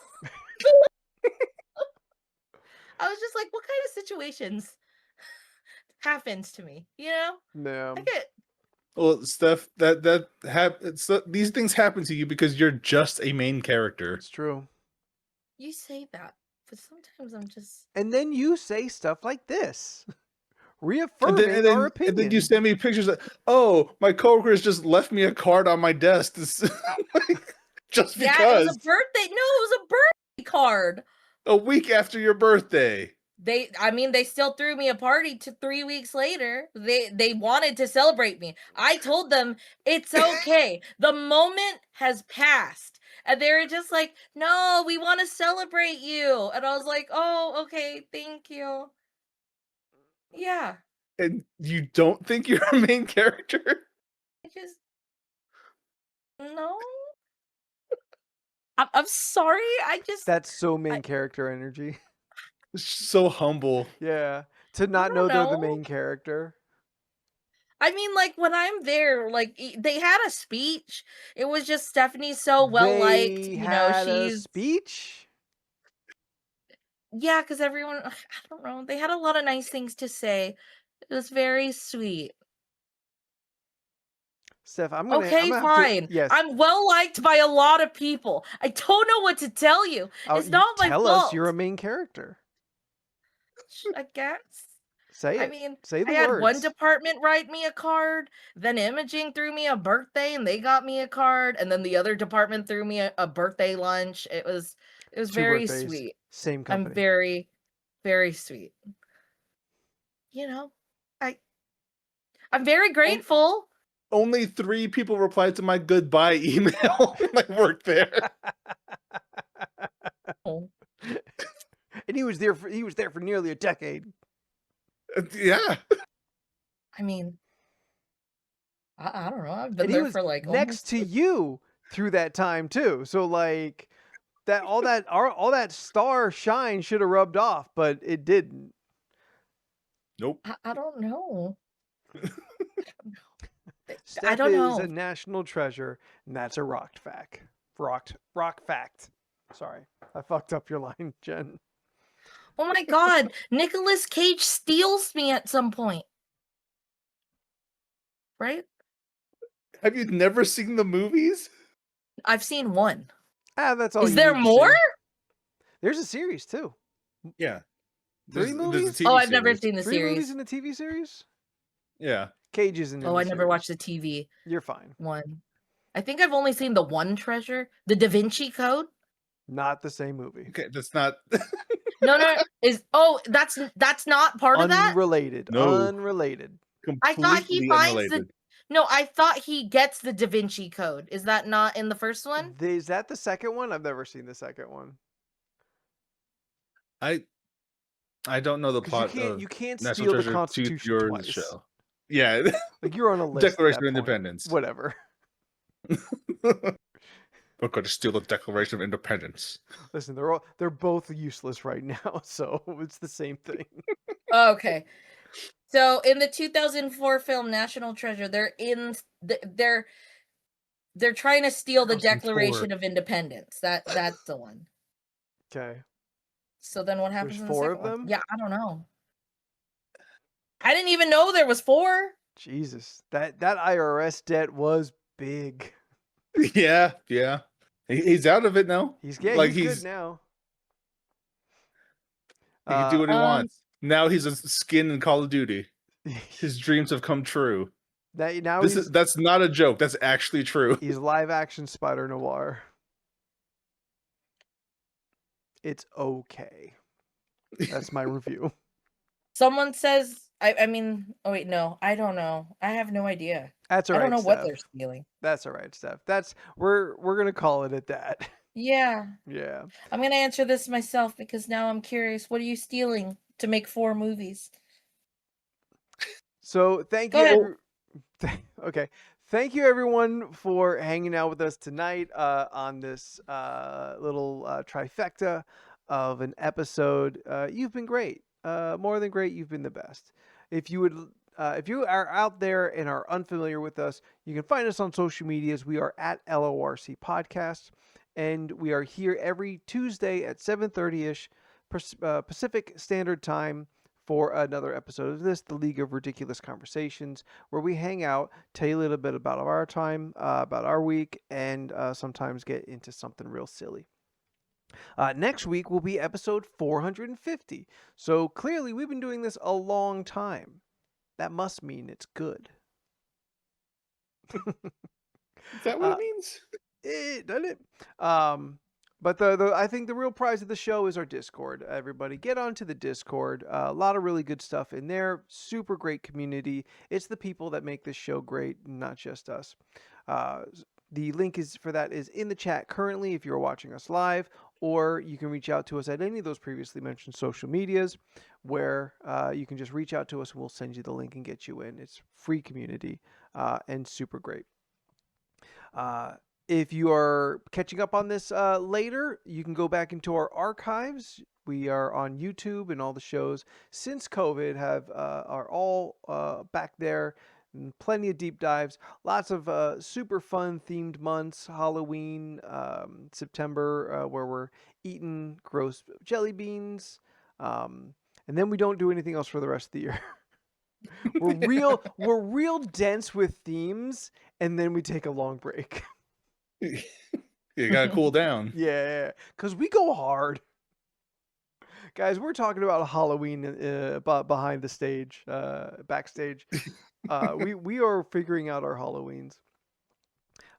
B: I was just like, what kind of situations happens to me, you know?
A: No.
B: I get
C: well, Steph. These things happen to you because you're just a main character.
A: It's true.
B: you say that, but sometimes I'm just
A: And then you say stuff like this, reaffirming our opinion.
C: And then you send me pictures of, oh, my coworkers just left me a card on my desk. Just
B: yeah,
C: because.
B: it was a birthday. No, it was a birthday card.
C: A week after your birthday.
B: They still threw me a party 3 weeks later. They wanted to celebrate me. I told them it's okay. The moment has passed. And they were just like, "No, we want to celebrate you." And I was like, "Oh, okay, thank you." Yeah.
C: And you don't think you're a main character?
B: I just no. I'm sorry.
A: That's so main character energy.
C: So humble.
A: Yeah. To not
B: don't
A: know they're the
B: know.
A: main character.
B: I mean, like when I'm there, like they had a speech. It was just Stephanie's so well liked.
A: They
B: You know,
A: had a
B: she's
A: speech.
B: yeah, because everyone, I don't know, they had a lot of nice things to say. It was very sweet.
A: Steph, I'm
B: Okay,
A: gonna have
B: fine.
A: to. Yes.
B: I'm well liked by a lot of people. I don't know what to tell you. It's not my
A: tell
B: fault.
A: us you're a main character.
B: I guess.
A: Say it.
B: I mean,
A: say the
B: I had
A: words.
B: one department write me a card, then Imaging threw me a birthday and they got me a card, and then the other department threw me a birthday lunch. It was
A: Two
B: very
A: birthdays,
B: sweet.
A: Same company.
B: I'm very, very sweet. You know, I'm very grateful.
C: Only 3 people replied to my goodbye email when I worked there.
B: Oh.
A: And he was there for nearly a decade.
C: Yeah.
B: I mean, I don't know. I've been
A: And he
B: there
A: was
B: for like
A: next to you through that time too. So like that all that star shine should have rubbed off, but it didn't.
C: Nope.
B: I don't know.
A: Steph
B: I don't
A: is
B: know.
A: a national treasure, and that's a rock fact. Rock fact. Sorry, I fucked up your line, Jen.
B: Oh my god, Nicolas Cage steals me at some point. Right?
C: Have you never seen the movies?
B: I've seen one.
A: That's all.
B: Is
A: you
B: there
A: need to
B: more?
A: see. There's a series too.
C: Yeah.
A: 3 movies?
C: a TV
B: Oh, I've never
C: series.
B: seen the
A: 3 movies
B: series.
A: in the TV series.
C: Yeah.
A: Cage isn't in
B: Oh,
A: the
B: I never
A: series.
B: watched the TV
A: You're fine.
B: one. I think I've only seen the one treasure, the Da Vinci Code.
A: Not the same movie.
C: Okay, that's not
B: No, that's not part of that.
A: Unrelated.
C: No.
A: Unrelated.
B: I thought he
C: completely
B: finds the.
C: unrelated.
B: No, I thought he gets the Da Vinci Code. Is that not in the first one?
A: Is that the second one? I've never seen the second one.
C: I don't know the
A: 'Cause
C: plot
A: you can't
C: National
A: steal the
C: Treasure to
A: Constitution
C: your
A: twice.
C: show. Yeah.
A: Like you're on a list. at
C: Declaration
A: that
C: of
A: point.
C: Independence.
A: Whatever.
C: We're going to steal the Declaration of Independence.
A: Listen, they're both useless right now, so it's the same thing.
B: Okay. So in the 2004 film National Treasure, they're trying to steal the
C: 2004.
B: Declaration of Independence. That's the one.
A: Okay.
B: So then what happens
A: There's
B: in the
A: 4
B: second
A: of
B: one?
A: them?
B: Yeah, I don't know. I didn't even know there was 4.
A: Jesus. That IRS debt was big.
C: Yeah. He's out of it now.
A: He's
C: Like
A: good now.
C: He can do what he wants. Now he's a skin in Call of Duty. His dreams have come true. That's not a joke. That's actually true.
A: He's live action Spider Noir. It's okay. That's my review.
B: Someone says, I mean, oh wait, no, I don't know. I have no idea.
A: That's all right.
B: I don't know
A: Steph.
B: what they're stealing.
A: That's all right, Steph. We're gonna call it at that.
B: Yeah.
A: Yeah.
B: I'm gonna answer this myself because now I'm curious. What are you stealing to make 4 movies?
A: So thank you. Okay. Thank you everyone for hanging out with us tonight on this little trifecta of an episode. You've been great. More than great. You've been the best. If you are out there and are unfamiliar with us, you can find us on social medias. We are at LoRC Podcast, and we are here every Tuesday at 7:30ish Pacific Standard Time for another episode of this, the League of Ridiculous Conversations, where we hang out, tell you a little bit about our time, about our week, and sometimes get into something real silly. Next week will be episode 450. So clearly we've been doing this a long time. That must mean it's good.
C: Is that what it means?
A: Doesn't it? But I think the real prize of the show is our Discord. Everybody get onto the Discord. A lot of really good stuff in there. Super great community. It's the people that make this show great, not just us. The link for that is in the chat currently if you're watching us live, or you can reach out to us at any of those previously mentioned social medias where you can just reach out to us and we'll send you the link and get you in. It's free community and super great. If you are catching up on this later, you can go back into our archives. We are on YouTube, and all the shows since COVID are all back there. And plenty of deep dives, lots of super fun themed months, Halloween, September, where we're eating gross jelly beans, and then we don't do anything else for the rest of the year. We're real dense with themes, and then we take a long break.
C: You gotta cool down.
A: Yeah, because we go hard. Guys, we're talking about Halloween behind the stage, backstage. We are figuring out our Halloweens.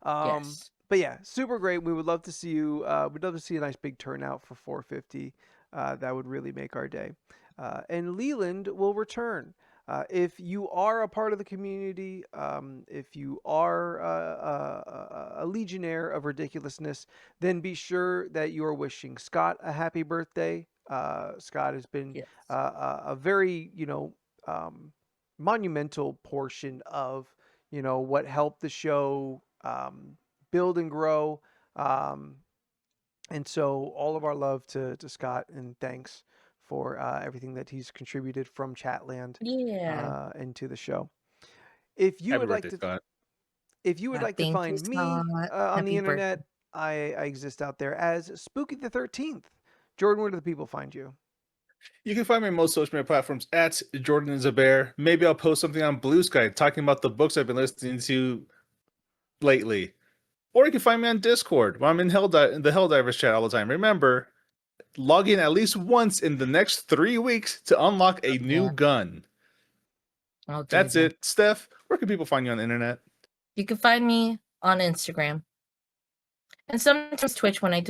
B: Yes.
A: But yeah, super great. We would love to see you. We'd love to see a nice big turnout for 450. That would really make our day. And Leland will return. If you are a part of the community, if you are a legionnaire of ridiculousness, then be sure that you are wishing Scott a happy birthday. Scott has been a very, monumental portion of, what helped the show build and grow. And so all of our love to Scott, and thanks for everything that he's contributed from Chatland into the show. If you would like to find me on the internet, I exist out there as Spooky the 13th. Jordan, where do the people find you?
C: You can find me on most social media platforms at Jordan is a Bear. Maybe I'll post something on Blue Sky talking about the books I've been listening to lately. Or you can find me on Discord, where I'm in the Helldivers chat all the time. Remember, log in at least once in the next 3 weeks to unlock a new gun. That's it. Steph, where can people find you on the internet?
B: You can find me on Instagram. And sometimes Twitch when I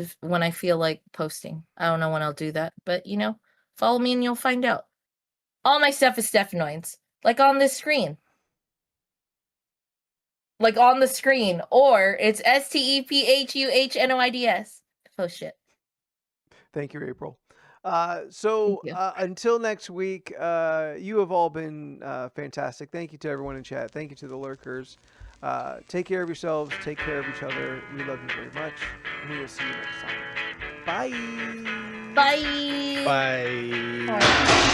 B: feel like posting. I don't know when I'll do that, but follow me and you'll find out. All my stuff is Stephanoids, like on this screen. Or it's STEPHUHNOIDS. Post shit.
A: Thank you, April. Until next week, you have all been fantastic. Thank you to everyone in chat. Thank you to the lurkers. Take care of yourselves. Take care of each other. We love you very much. And we will see you next time. Bye.
B: Bye.
C: Bye.